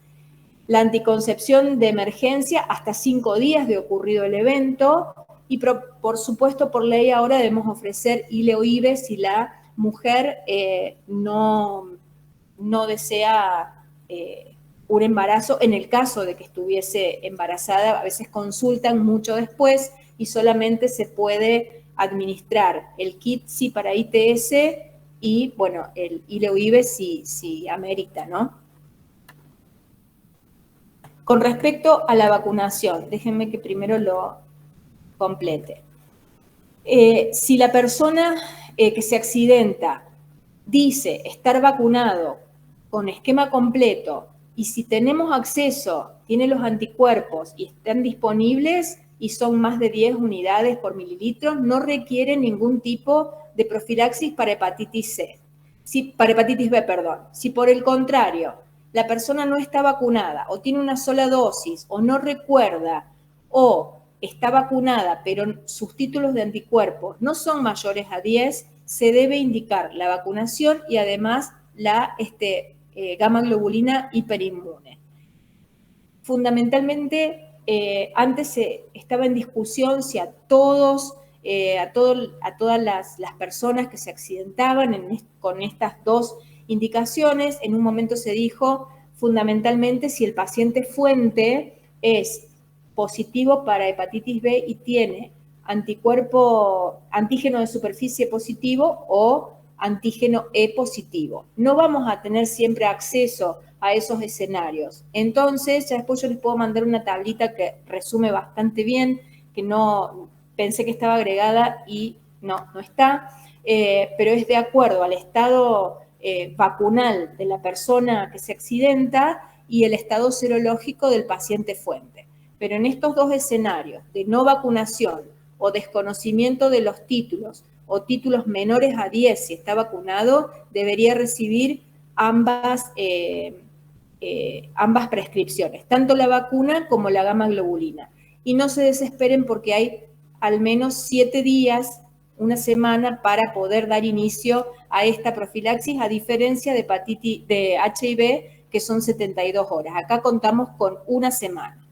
La anticoncepción de emergencia hasta 5 días de ocurrido el evento y por supuesto por ley ahora debemos ofrecer ILE o IVE si la mujer no desea un embarazo. En el caso de que estuviese embarazada, a veces consultan mucho después y solamente se puede administrar el kit sí para ITS y, bueno, el ILE o IVE si amerita, ¿no? Con respecto a la vacunación, déjenme que primero lo complete. Si la persona que se accidenta dice estar vacunado con esquema completo y si tenemos acceso, tiene los anticuerpos y están disponibles y son más de 10 unidades por mililitro, no requiere ningún tipo de profilaxis para hepatitis C. Para hepatitis B, perdón. Si por el contrario, la persona no está vacunada o tiene una sola dosis o no recuerda o está vacunada pero sus títulos de anticuerpos no son mayores a 10, se debe indicar la vacunación y además la gamma globulina hiperinmune. Fundamentalmente, antes estaba en discusión si a todas las personas que se accidentaban con estas 2 indicaciones, en un momento se dijo fundamentalmente si el paciente fuente es positivo para hepatitis B y tiene antígeno de superficie positivo o antígeno E positivo. No vamos a tener siempre acceso a esos escenarios. Entonces, ya después yo les puedo mandar una tablita que resume bastante bien, que no pensé que estaba agregada y no está, pero es de acuerdo al estado vacunal de la persona que se accidenta y el estado serológico del paciente fuente. Pero en estos 2 escenarios de no vacunación o desconocimiento de los títulos o títulos menores a 10 si está vacunado, debería recibir ambas prescripciones, tanto la vacuna como la gamma globulina. Y no se desesperen porque al menos 7 días, una semana, para poder dar inicio a esta profilaxis, a diferencia de HIV, que son 72 horas. Acá contamos con una semana.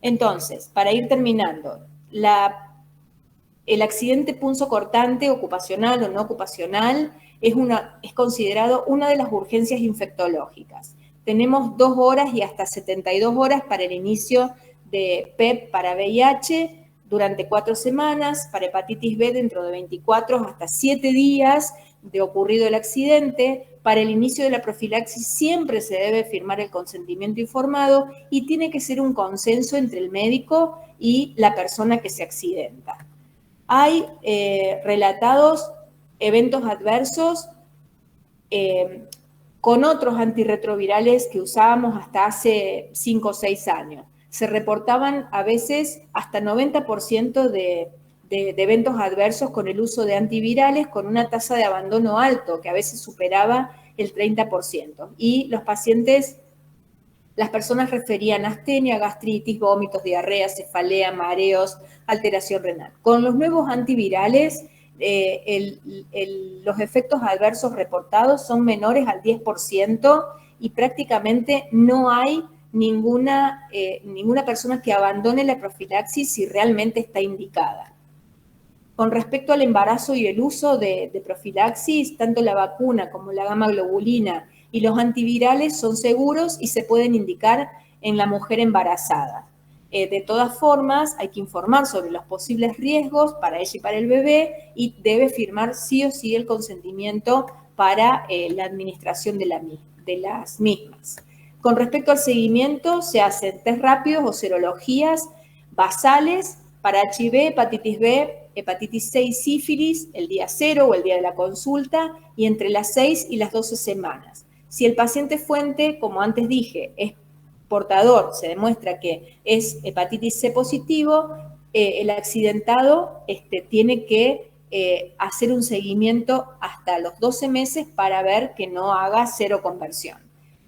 Entonces, para ir terminando, el accidente punzocortante ocupacional o no ocupacional es considerado una de las urgencias infectológicas. Tenemos 2 horas y hasta 72 horas para el inicio de PEP para VIH durante 4 semanas, para hepatitis B dentro de 24 hasta 7 días de ocurrido el accidente. Para el inicio de la profilaxis siempre se debe firmar el consentimiento informado y tiene que ser un consenso entre el médico y la persona que se accidenta. Hay relatados eventos adversos con otros antirretrovirales que usábamos hasta hace 5 o 6 años. Se reportaban a veces hasta 90% de eventos adversos con el uso de antivirales, con una tasa de abandono alto, que a veces superaba el 30%. Y los pacientes, las personas referían astenia, gastritis, vómitos, diarrea, cefalea, mareos, alteración renal. Con los nuevos antivirales, los efectos adversos reportados son menores al 10% y prácticamente no hay ninguna persona que abandone la profilaxis si realmente está indicada. Con respecto al embarazo y el uso de profilaxis, tanto la vacuna como la gamma globulina y los antivirales son seguros y se pueden indicar en la mujer embarazada. De todas formas, hay que informar sobre los posibles riesgos para ella y para el bebé y debe firmar sí o sí el consentimiento para la administración de las mismas. Con respecto al seguimiento, se hacen test rápidos o serologías basales para HIV, hepatitis B, hepatitis C y sífilis el día 0 o el día de la consulta y entre las 6 y las 12 semanas. Si el paciente fuente, como antes dije, es portador, se demuestra que es hepatitis C positivo, el accidentado tiene que hacer un seguimiento hasta los 12 meses para ver que no haga seroconversión.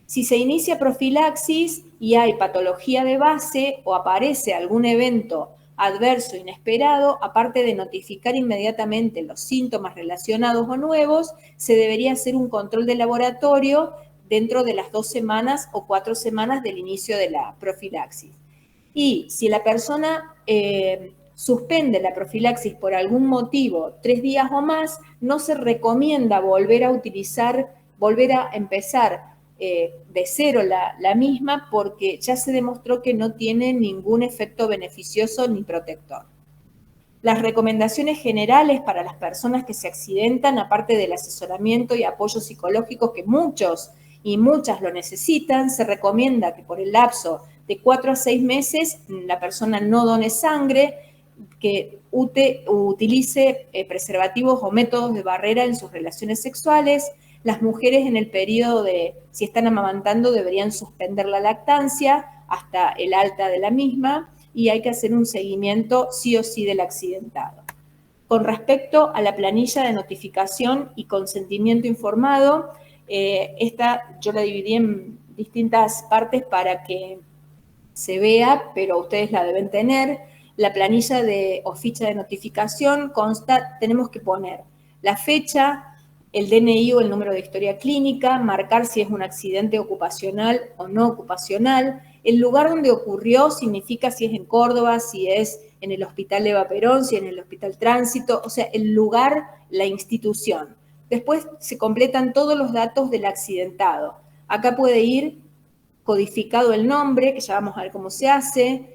Si se inicia profilaxis y hay patología de base o aparece algún evento adverso inesperado, aparte de notificar inmediatamente los síntomas relacionados o nuevos, se debería hacer un control de laboratorio dentro de las 2 semanas o 4 semanas del inicio de la profilaxis. Y si la persona suspende la profilaxis por algún motivo 3 días o más, no se recomienda volver a empezar de cero la misma, porque ya se demostró que no tiene ningún efecto beneficioso ni protector. Las recomendaciones generales para las personas que se accidentan, aparte del asesoramiento y apoyo psicológico que muchos y muchas lo necesitan, se recomienda que por el lapso de 4 a 6 meses la persona no done sangre, que utilice preservativos o métodos de barrera en sus relaciones sexuales. Las mujeres en el periodo si están amamantando, deberían suspender la lactancia hasta el alta de la misma y hay que hacer un seguimiento sí o sí del accidentado. Con respecto a la planilla de notificación y consentimiento informado, esta yo la dividí en distintas partes para que se vea, pero ustedes la deben tener. La planilla o ficha de notificación tenemos que poner la fecha, el DNI o el número de historia clínica, marcar si es un accidente ocupacional o no ocupacional, el lugar donde ocurrió significa si es en Córdoba, si es en el Hospital Eva Perón, si es en el Hospital Tránsito, o sea, el lugar, la institución. Después se completan todos los datos del accidentado. Acá puede ir codificado el nombre, que ya vamos a ver cómo se hace,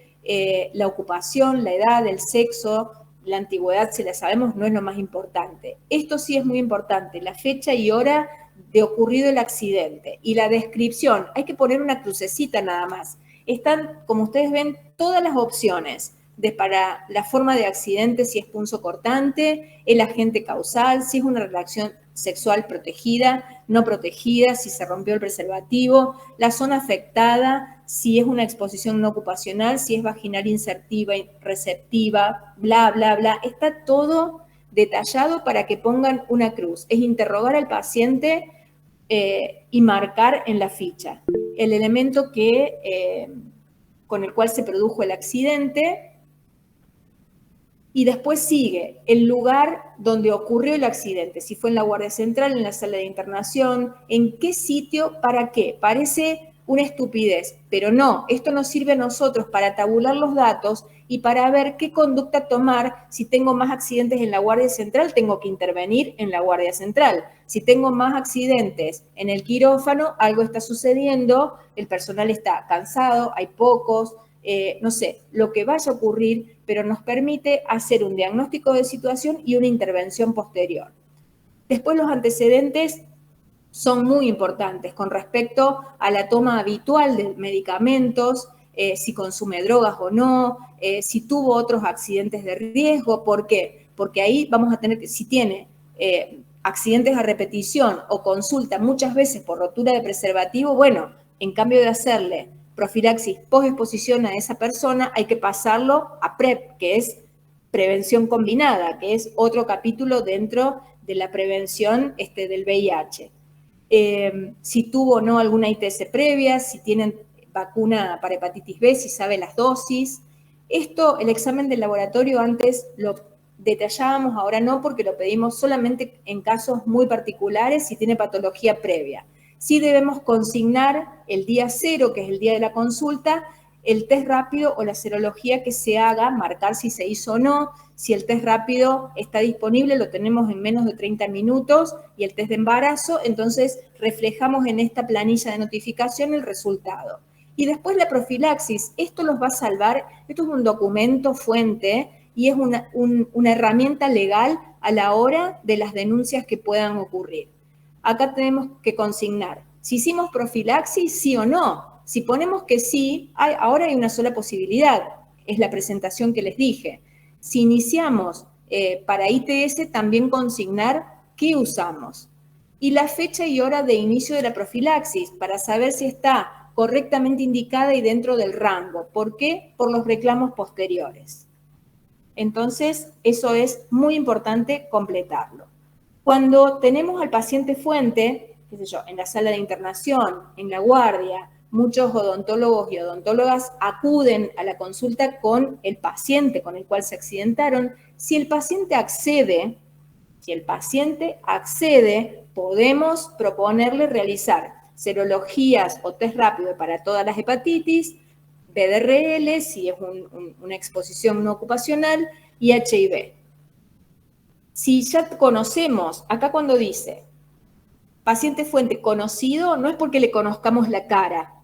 la ocupación, la edad, el sexo, la antigüedad, si la sabemos, no es lo más importante. Esto sí es muy importante, la fecha y hora de ocurrido el accidente. Y la descripción, hay que poner una crucecita nada más. Están, como ustedes ven, todas las opciones para la forma de accidente, si es punzocortante, el agente causal, si es una relación sexual protegida, no protegida, si se rompió el preservativo, la zona afectada, si es una exposición no ocupacional, si es vaginal insertiva, receptiva, bla, bla, bla. Está todo detallado para que pongan una cruz. Es interrogar al paciente y marcar en la ficha el elemento con el cual se produjo el accidente Y después sigue el lugar donde ocurrió el accidente, si fue en la Guardia Central, en la sala de internación, en qué sitio, para qué. Parece una estupidez, pero no, esto nos sirve a nosotros para tabular los datos y para ver qué conducta tomar. Si tengo más accidentes en la Guardia Central, tengo que intervenir en la Guardia Central. Si tengo más accidentes en el quirófano, algo está sucediendo, el personal está cansado, hay pocos, no sé, lo que vaya a ocurrir, pero nos permite hacer un diagnóstico de situación y una intervención posterior. Después los antecedentes son muy importantes con respecto a la toma habitual de medicamentos, si consume drogas o no, si tuvo otros accidentes de riesgo. ¿Por qué? Porque ahí vamos a tener que, si tiene accidentes a repetición o consulta muchas veces por rotura de preservativo, bueno, en cambio de hacerle profilaxis post-exposición a esa persona, hay que pasarlo a PrEP, que es prevención combinada, que es otro capítulo dentro de la prevención del VIH. Si tuvo o no alguna ITS previa, si tienen vacuna para hepatitis B, si sabe las dosis. Esto, el examen del laboratorio antes lo detallábamos, ahora no, porque lo pedimos solamente en casos muy particulares si tiene patología previa. Sí debemos consignar el día 0, que es el día de la consulta, el test rápido o la serología que se haga, marcar si se hizo o no. Si el test rápido está disponible, lo tenemos en menos de 30 minutos, y el test de embarazo, entonces reflejamos en esta planilla de notificación el resultado. Y después la profilaxis, esto los va a salvar, esto es un documento fuente y es una herramienta legal a la hora de las denuncias que puedan ocurrir. Acá tenemos que consignar si hicimos profilaxis, sí o no. Si ponemos que sí, ahora hay una sola posibilidad, es la presentación que les dije. Si iniciamos para ITS, también consignar qué usamos. Y la fecha y hora de inicio de la profilaxis, para saber si está correctamente indicada y dentro del rango. ¿Por qué? Por los reclamos posteriores. Entonces, eso es muy importante completarlo. Cuando tenemos al paciente fuente, qué sé yo, en la sala de internación, en la guardia, muchos odontólogos y odontólogas acuden a la consulta con el paciente con el cual se accidentaron. Si el paciente accede, podemos proponerle realizar serologías o test rápido para todas las hepatitis, BDRL, si es una exposición no ocupacional, y HIV. Si ya conocemos, acá cuando dice paciente fuente conocido, no es porque le conozcamos la cara.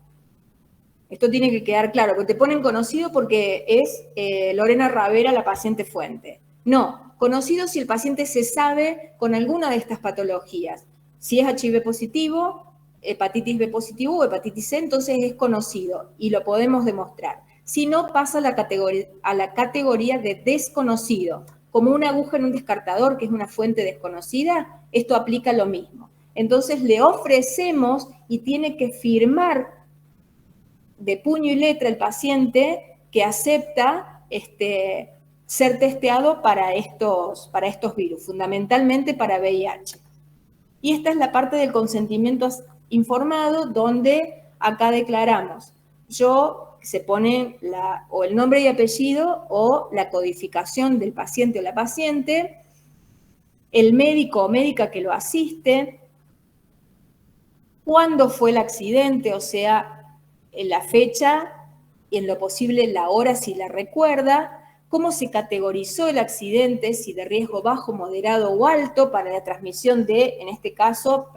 Esto tiene que quedar claro, porque te ponen conocido porque es Lorena Ravera la paciente fuente. No, conocido si el paciente se sabe con alguna de estas patologías. Si es HIV positivo, hepatitis B positivo o hepatitis C, entonces es conocido y lo podemos demostrar. Si no, pasa a la categoría de desconocido. Como una aguja en un descartador, que es una fuente desconocida, esto aplica lo mismo. Entonces le ofrecemos y tiene que firmar de puño y letra el paciente que acepta ser testeado para estos virus, fundamentalmente para VIH. Y esta es la parte del consentimiento informado, donde acá declaramos, se pone o el nombre y apellido o la codificación del paciente o la paciente, el médico o médica que lo asiste, cuándo fue el accidente, o sea, en la fecha y en lo posible la hora si la recuerda, cómo se categorizó el accidente, si de riesgo bajo, moderado o alto para la transmisión de, en este caso,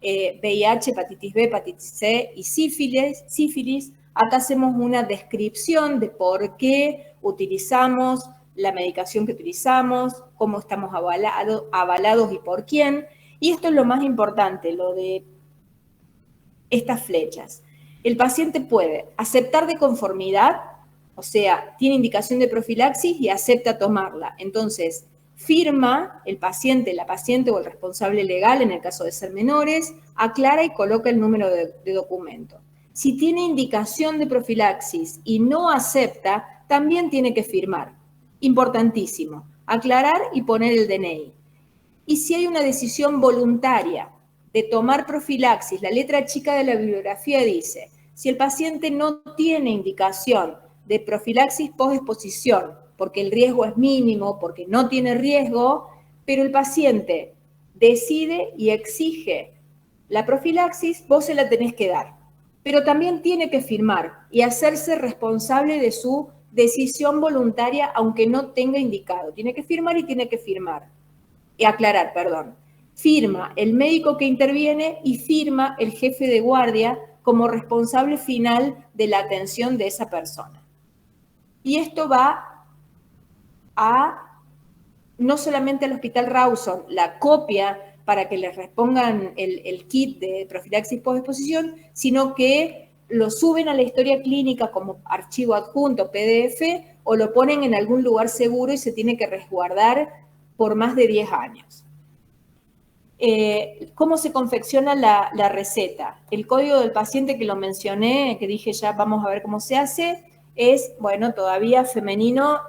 VIH, hepatitis B, hepatitis C y sífilis. Acá hacemos una descripción de por qué utilizamos la medicación que utilizamos, cómo estamos avalados y por quién. Y esto es lo más importante, lo de estas flechas. El paciente puede aceptar de conformidad, o sea, tiene indicación de profilaxis y acepta tomarla. Entonces, firma el paciente, la paciente o el responsable legal, en el caso de ser menores, aclara y coloca el número de documento. Si tiene indicación de profilaxis y no acepta, también tiene que firmar. Importantísimo, aclarar y poner el DNI. Y si hay una decisión voluntaria de tomar profilaxis, la letra chica de la bibliografía dice, si el paciente no tiene indicación de profilaxis post-exposición porque el riesgo es mínimo, porque no tiene riesgo, pero el paciente decide y exige la profilaxis, vos se la tenés que dar. Pero también tiene que firmar y hacerse responsable de su decisión voluntaria, aunque no tenga indicado. Tiene que firmar y tiene que firmar. Y aclarar, perdón. Firma el médico que interviene y firma el jefe de guardia como responsable final de la atención de esa persona. Y esto va a, no solamente al Hospital Rawson, la copia para que les respondan el kit de profilaxis post-exposición, sino que lo suben a la historia clínica como archivo adjunto, PDF, o lo ponen en algún lugar seguro y se tiene que resguardar por más de 10 años. ¿Cómo se confecciona la receta? El código del paciente que lo mencioné, que dije ya vamos a ver cómo se hace, es, bueno, todavía femenino,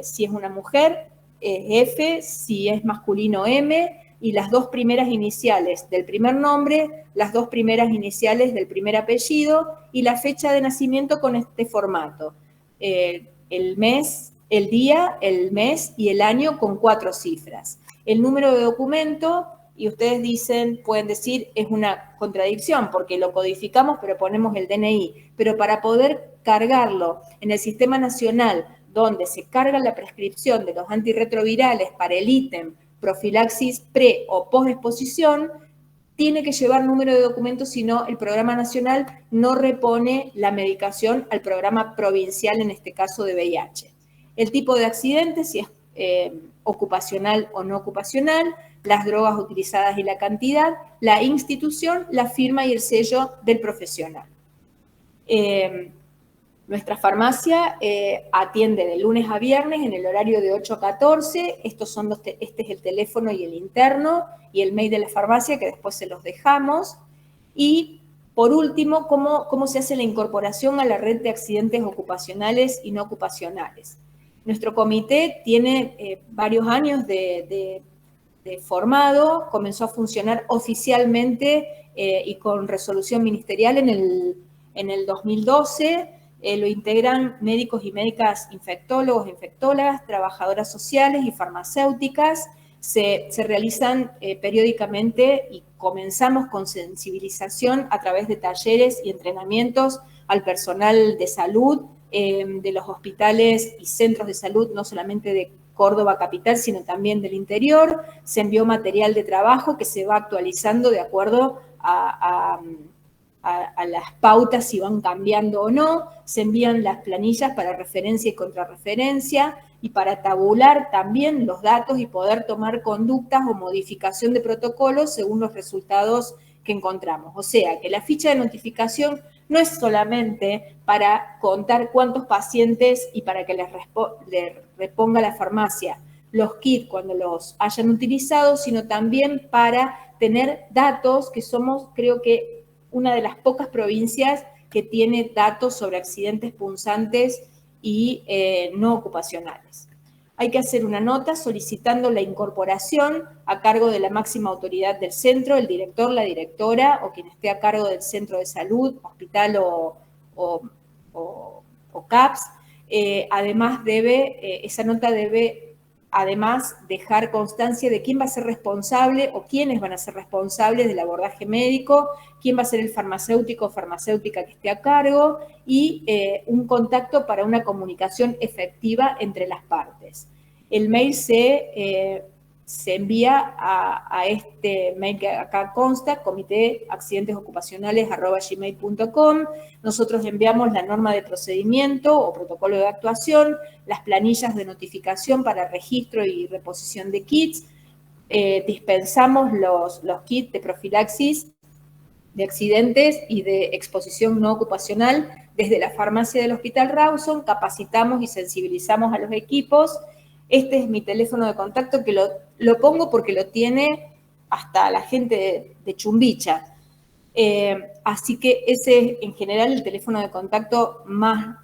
si es una mujer, F, si es masculino, M, y las dos primeras iniciales del primer nombre, las dos primeras iniciales del primer apellido y la fecha de nacimiento con este formato. El mes, el día, el mes y el año con 4 cifras. El número de documento, y ustedes dicen, pueden decir, es una contradicción porque lo codificamos pero ponemos el DNI. Pero para poder cargarlo en el Sistema Nacional, donde se carga la prescripción de los antirretrovirales para el ítem profilaxis pre o post-exposición, tiene que llevar número de documento, si no, el programa nacional no repone la medicación al programa provincial, en este caso de VIH. El tipo de accidente, si es ocupacional o no ocupacional, las drogas utilizadas y la cantidad, la institución, la firma y el sello del profesional. Nuestra farmacia atiende de lunes a viernes en el horario de 8 a 14. Este es el teléfono y el interno y el mail de la farmacia, que después se los dejamos. Y por último, ¿cómo se hace la incorporación a la red de accidentes ocupacionales y no ocupacionales? Nuestro comité tiene varios años de formado, comenzó a funcionar oficialmente y con resolución ministerial en el 2012. Lo integran médicos y médicas infectólogos, infectólogas, trabajadoras sociales y farmacéuticas. Se realizan periódicamente y comenzamos con sensibilización a través de talleres y entrenamientos al personal de salud de los hospitales y centros de salud, no solamente de Córdoba capital, sino también del interior. Se envió material de trabajo que se va actualizando de acuerdo a las pautas, si van cambiando o no. Se envían las planillas para referencia y contrarreferencia y para tabular también los datos y poder tomar conductas o modificación de protocolos según los resultados que encontramos. O sea, que la ficha de notificación no es solamente para contar cuántos pacientes y para que les reponga la farmacia los kits cuando los hayan utilizado, sino también para tener datos, que somos, creo que, una de las pocas provincias que tiene datos sobre accidentes punzantes y no ocupacionales. Hay que hacer una nota solicitando la incorporación a cargo de la máxima autoridad del centro, el director, la directora o quien esté a cargo del centro de salud, hospital o CAPS. Además esa nota debe además dejar constancia de quién va a ser responsable o quiénes van a ser responsables del abordaje médico, quién va a ser el farmacéutico o farmacéutica que esté a cargo y un contacto para una comunicación efectiva entre las partes. El mail se envía a este mail que acá consta, comitéaccidentesocupacionales@gmail.com. Nosotros enviamos la norma de procedimiento o protocolo de actuación, las planillas de notificación para registro y reposición de kits, dispensamos los kits de profilaxis de accidentes y de exposición no ocupacional desde la farmacia del Hospital Rawson, capacitamos y sensibilizamos a los equipos. Este es mi teléfono de contacto, que lo pongo porque lo tiene hasta la gente de Chumbicha. Así que ese es en general el teléfono de contacto más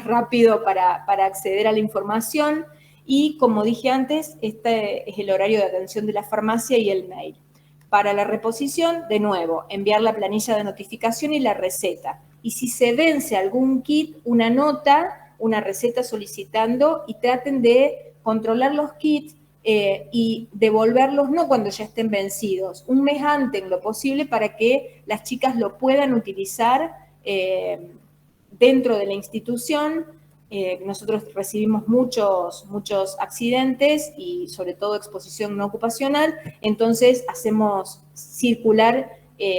rápido para acceder a la información. Y como dije antes, este es el horario de atención de la farmacia y el mail. Para la reposición, de nuevo, enviar la planilla de notificación y la receta. Y si se vence algún kit, una nota una receta solicitando y traten de controlar los kits y devolverlos no cuando ya estén vencidos, un mes antes en lo posible para que las chicas lo puedan utilizar dentro de la institución. Nosotros recibimos muchos accidentes y sobre todo exposición no ocupacional, entonces hacemos circular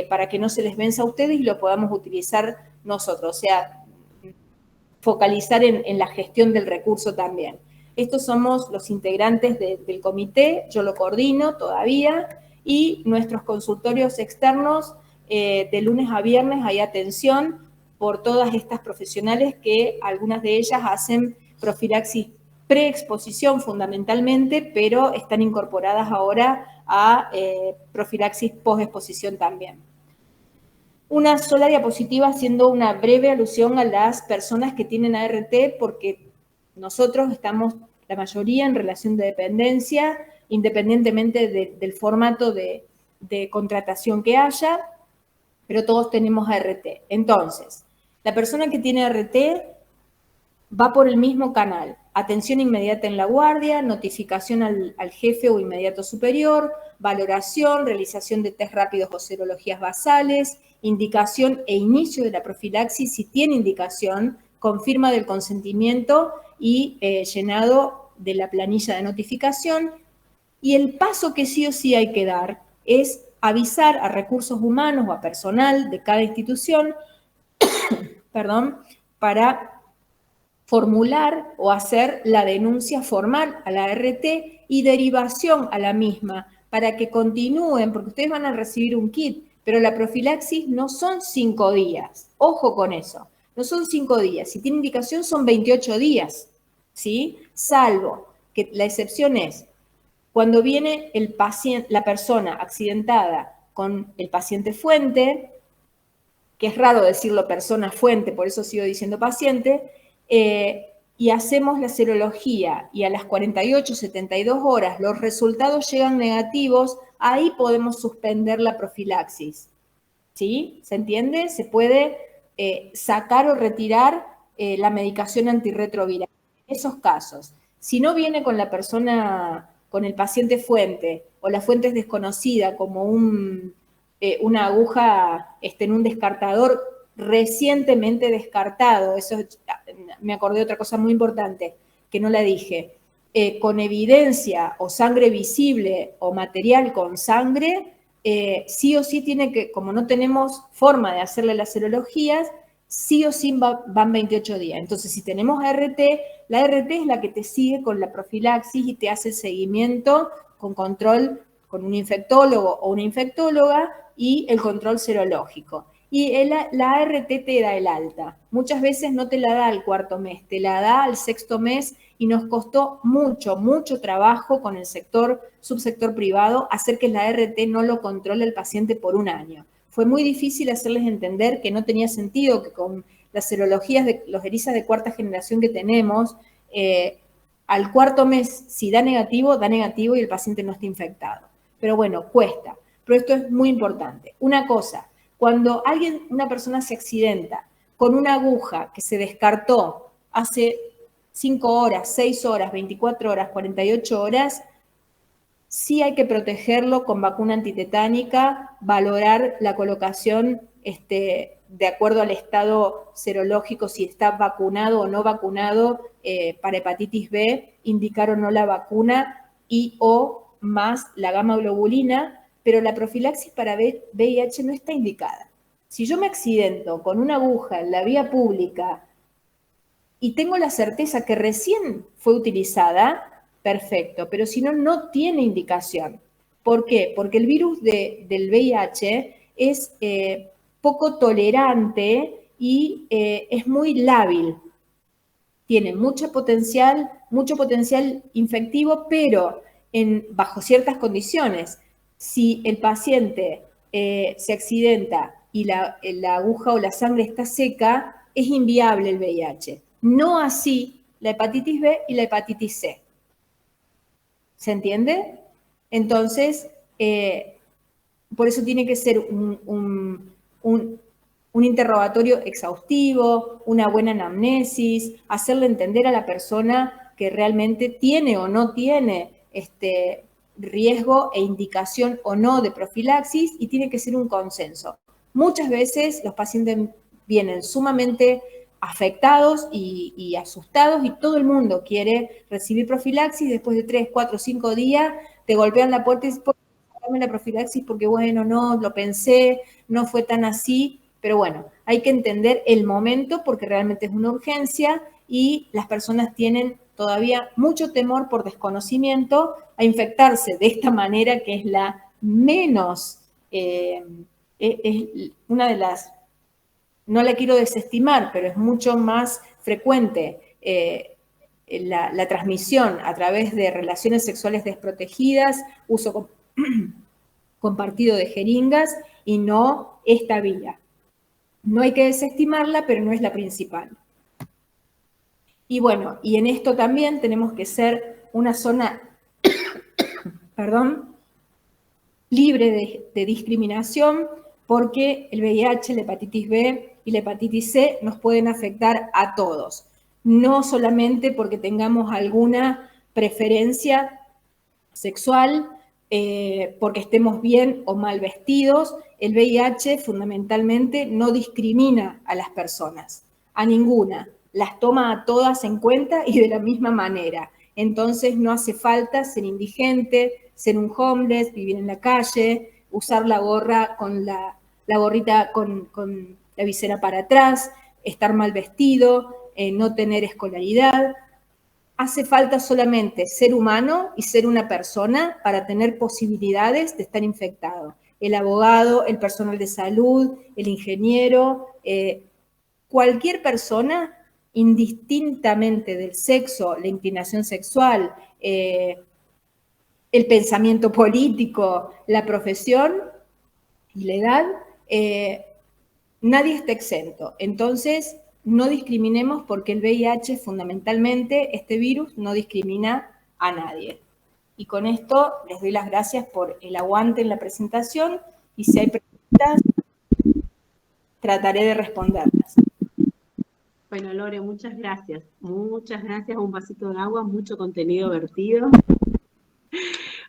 para que no se les venza a ustedes y lo podamos utilizar nosotros, o sea, focalizar en la gestión del recurso también. Estos somos los integrantes del comité, yo lo coordino todavía, y nuestros consultorios externos de lunes a viernes hay atención por todas estas profesionales que algunas de ellas hacen profilaxis preexposición fundamentalmente, pero están incorporadas ahora a profilaxis posexposición también. Una sola diapositiva haciendo una breve alusión a las personas que tienen ART, porque nosotros estamos, la mayoría, en relación de dependencia, independientemente del formato de contratación que haya, pero todos tenemos ART. Entonces, la persona que tiene ART va por el mismo canal. Atención inmediata en la guardia, notificación al jefe o inmediato superior, valoración, realización de test rápidos o serologías basales, indicación e inicio de la profilaxis si tiene indicación, confirma del consentimiento y llenado de la planilla de notificación. Y el paso que sí o sí hay que dar es avisar a recursos humanos o a personal de cada institución, perdón, para formular o hacer la denuncia formal a la ART y derivación a la misma para que continúen, porque ustedes van a recibir un kit, pero la profilaxis no son 5 días. Ojo con eso, no son 5 días. Si tiene indicación son 28 días, ¿sí? Salvo que la excepción es cuando viene el paciente, la persona accidentada con el paciente fuente, que es raro decirlo persona fuente, por eso sigo diciendo paciente, y hacemos la serología y a las 48, 72 horas los resultados llegan negativos, ahí podemos suspender la profilaxis. ¿Sí? ¿Se entiende? Se puede sacar o retirar la medicación antirretroviral. En esos casos, si no viene con la persona, con el paciente fuente, o la fuente es desconocida, como una aguja en un descartador recientemente descartado, eso me acordé de otra cosa muy importante que no la dije, con evidencia o sangre visible o material con sangre, sí o sí tiene que, como no tenemos forma de hacerle las serologías, sí o sí van 28 días. Entonces, si tenemos ART, la ART es la que te sigue con la profilaxis y te hace el seguimiento con control con un infectólogo o una infectóloga y el control serológico. Y la ART te da el alta. Muchas veces no te la da al 4º mes, te la da al 6º mes y nos costó mucho trabajo con el subsector privado hacer que la ART no lo controle el paciente por 1 año. Fue muy difícil hacerles entender que no tenía sentido que con las serologías de los ELISA de 4ª generación que tenemos, al 4º mes, si da negativo y el paciente no está infectado. Pero bueno, cuesta. Pero esto es muy importante. Una cosa, cuando una persona se accidenta con una aguja que se descartó hace 5 horas, 6 horas, 24 horas, 48 horas, sí hay que protegerlo con vacuna antitetánica, valorar la colocación de acuerdo al estado serológico, si está vacunado o no vacunado para hepatitis B, indicar o no la vacuna y o más la gamma globulina, pero la profilaxis para VIH no está indicada. Si yo me accidento con una aguja en la vía pública y tengo la certeza que recién fue utilizada, perfecto, pero si no, no tiene indicación. ¿Por qué? Porque el virus del VIH es poco tolerante y es muy lábil. Tiene mucho potencial infectivo, pero bajo ciertas condiciones. Si el paciente se accidenta y la aguja o la sangre está seca, es inviable el VIH. No así la hepatitis B y la hepatitis C. ¿Se entiende? Entonces, por eso tiene que ser un un interrogatorio exhaustivo, una buena anamnesis, hacerle entender a la persona que realmente tiene o no tiene riesgo e indicación o no de profilaxis, y tiene que ser un consenso. Muchas veces los pacientes vienen sumamente afectados y asustados, y todo el mundo quiere recibir profilaxis. Después de 3, 4, 5 días te golpean la puerta y dicen, ¿por qué dame la profilaxis? Porque bueno, no, lo pensé, no fue tan así. Pero bueno, hay que entender el momento porque realmente es una urgencia y las personas tienen todavía mucho temor por desconocimiento a infectarse de esta manera, que es la menos, es una de las, no la quiero desestimar, pero es mucho más frecuente la transmisión a través de relaciones sexuales desprotegidas, uso compartido de jeringas, y no esta vía. No hay que desestimarla, pero no es la principal. Y bueno, y en esto también tenemos que ser una zona, libre de discriminación, porque el VIH, la hepatitis B y la hepatitis C nos pueden afectar a todos. No solamente porque tengamos alguna preferencia sexual, porque estemos bien o mal vestidos. El VIH fundamentalmente no discrimina a las personas, a ninguna. Las toma a todas en cuenta y de la misma manera. Entonces no hace falta ser indigente, ser un homeless, vivir en la calle, usar la gorra con la gorrita con la visera para atrás, estar mal vestido, no tener escolaridad. Hace falta solamente ser humano y ser una persona para tener posibilidades de estar infectado. El abogado, el personal de salud, el ingeniero, cualquier persona, indistintamente del sexo, la inclinación sexual, el pensamiento político, la profesión y la edad, nadie está exento. Entonces, no discriminemos, porque el VIH fundamentalmente, este virus, no discrimina a nadie. Y con esto les doy las gracias por el aguante en la presentación, y si hay preguntas, trataré de responderlas. Bueno, Lore, muchas gracias. Muchas gracias. Un vasito de agua, mucho contenido vertido.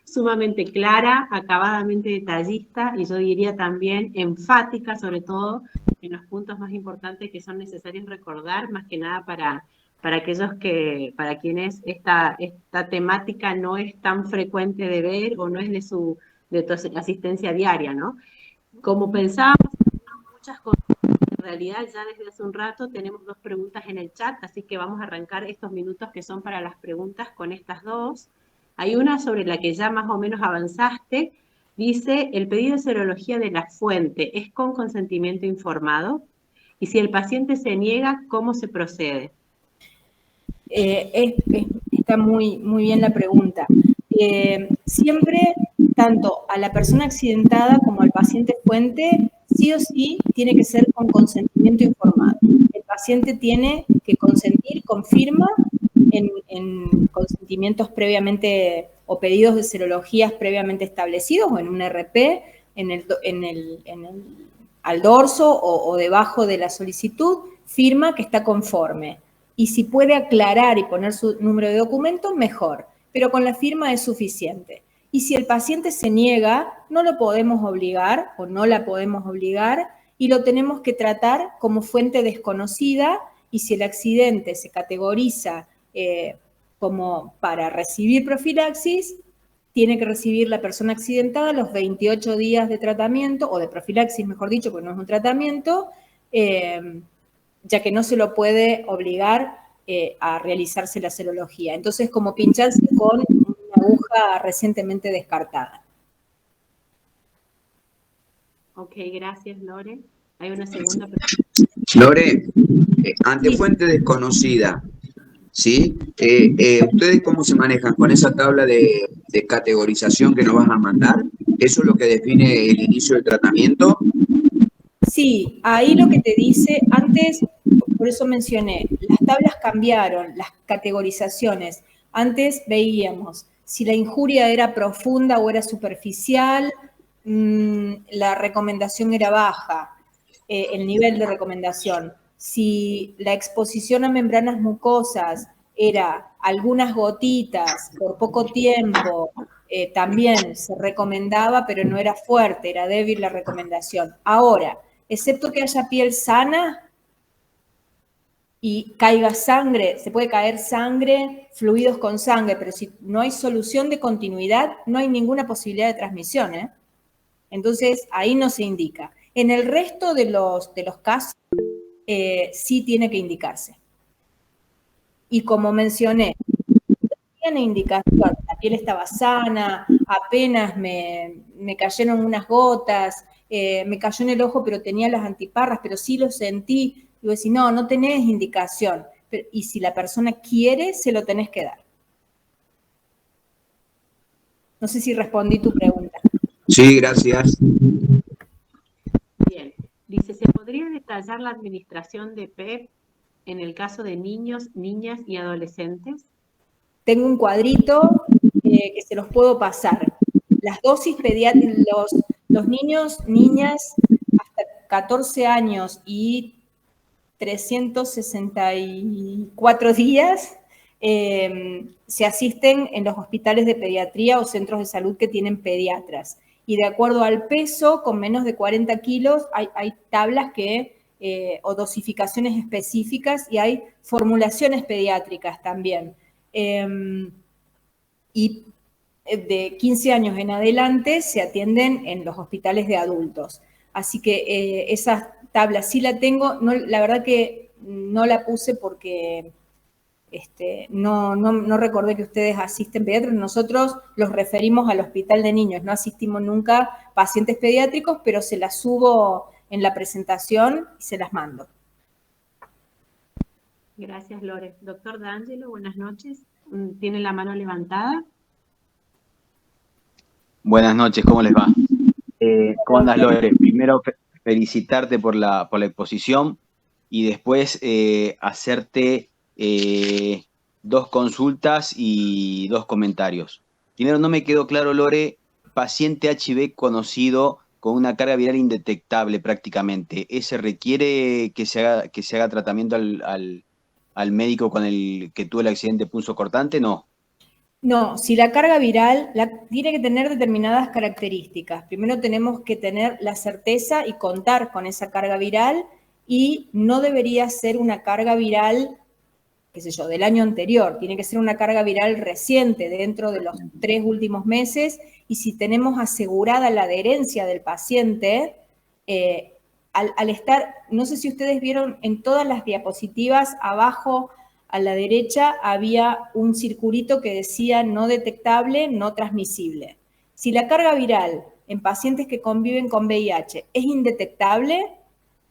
Sumamente clara, acabadamente detallista, y yo diría también enfática, sobre todo en los puntos más importantes que son necesarios recordar, más que nada para aquellos para quienes esta temática no es tan frecuente de ver o no es de tu asistencia diaria, ¿no? Como pensábamos, muchas cosas. En realidad, ya desde hace un rato tenemos 2 preguntas en el chat, así que vamos a arrancar estos minutos que son para las preguntas con estas 2. Hay una sobre la que ya más o menos avanzaste. Dice, ¿el pedido de serología de la fuente es con consentimiento informado? Y si el paciente se niega, ¿cómo se procede? Está muy bien la pregunta. Siempre, tanto a la persona accidentada como al paciente fuente, sí o sí tiene que ser con consentimiento informado. El paciente tiene que consentir, confirma en consentimientos previamente o pedidos de serologías previamente establecidos, o en un RP, al dorso o debajo de la solicitud, firma que está conforme. Y si puede aclarar y poner su número de documento, mejor, pero con la firma es suficiente. Y si el paciente se niega, no lo podemos obligar o no la podemos obligar, y lo tenemos que tratar como fuente desconocida, y si el accidente se categoriza como para recibir profilaxis, tiene que recibir la persona accidentada los 28 días de tratamiento, o de profilaxis, mejor dicho, porque no es un tratamiento, ya que no se lo puede obligar a realizarse la serología. Entonces, como pincharse con una aguja recientemente descartada. Ok, gracias, Lore. Hay una segunda pregunta. Lore, ante fuente desconocida, ¿sí? ¿Ustedes cómo se manejan con esa tabla de categorización que nos vas a mandar? ¿Eso es lo que define el inicio del tratamiento? Sí, ahí lo que te dice, antes, por eso mencioné, las tablas cambiaron, las categorizaciones. Antes veíamos si la injuria era profunda o era superficial, la recomendación era baja. el nivel de recomendación. Si la exposición a membranas mucosas era algunas gotitas por poco tiempo, también se recomendaba, pero no era fuerte, era débil la recomendación. Ahora, excepto que haya piel sana y caiga sangre, se puede caer sangre, fluidos con sangre, pero si no hay solución de continuidad, no hay ninguna posibilidad de transmisión, ¿eh? Entonces, ahí no se indica. En el resto de los casos, sí tiene que indicarse. Y como mencioné, tiene indicación, la piel estaba sana, apenas me cayeron unas gotas, me cayó en el ojo, pero tenía las antiparras, pero sí lo sentí. Y vos decís, no tenés indicación. Y si la persona quiere, se lo tenés que dar. No sé si respondí tu pregunta. Sí, gracias. Bien. Dice, ¿se podría detallar la administración de PEP en el caso de niños, niñas y adolescentes? Tengo un cuadrito que se los puedo pasar. Las dosis pediátricas, los niños, niñas, hasta 14 años y 364 días se asisten en los hospitales de pediatría o centros de salud que tienen pediatras. Y de acuerdo al peso, con menos de 40 kilos, hay tablas o dosificaciones específicas y hay formulaciones pediátricas también. Y de 15 años en adelante se atienden en los hospitales de adultos. Así que esa tabla sí la tengo, no, la verdad que no la puse porque no recordé que ustedes asisten pediatras. Nosotros los referimos al hospital de niños, no asistimos nunca pacientes pediátricos, pero se las subo en la presentación y se las mando. Gracias, Lore. Doctor D'Angelo, buenas noches. ¿Tiene la mano levantada? Buenas noches, ¿cómo les va? ¿Cómo andas, Lore? Primero, felicitarte por la exposición y después hacerte 2 consultas y 2 comentarios. Primero, no me quedó claro, Lore, paciente HIV conocido con una carga viral indetectable prácticamente. ¿Ese requiere que se haga tratamiento al médico con el que tuvo el accidente punzocortante? No. No, si la carga viral tiene que tener determinadas características. Primero tenemos que tener la certeza y contar con esa carga viral y no debería ser una carga viral, qué sé yo, del año anterior. Tiene que ser una carga viral reciente, dentro de los 3 últimos meses. Y si tenemos asegurada la adherencia del paciente, al estar, no sé si ustedes vieron en todas las diapositivas abajo, a la derecha había un circulito que decía no detectable, no transmisible. Si la carga viral en pacientes que conviven con VIH es indetectable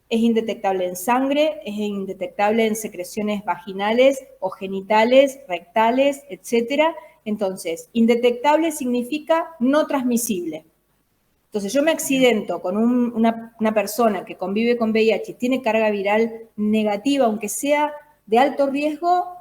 en sangre, es indetectable en secreciones vaginales o genitales, rectales, etc. Entonces, indetectable significa no transmisible. Entonces, yo me accidento con una persona que convive con VIH y tiene carga viral negativa, aunque sea de alto riesgo,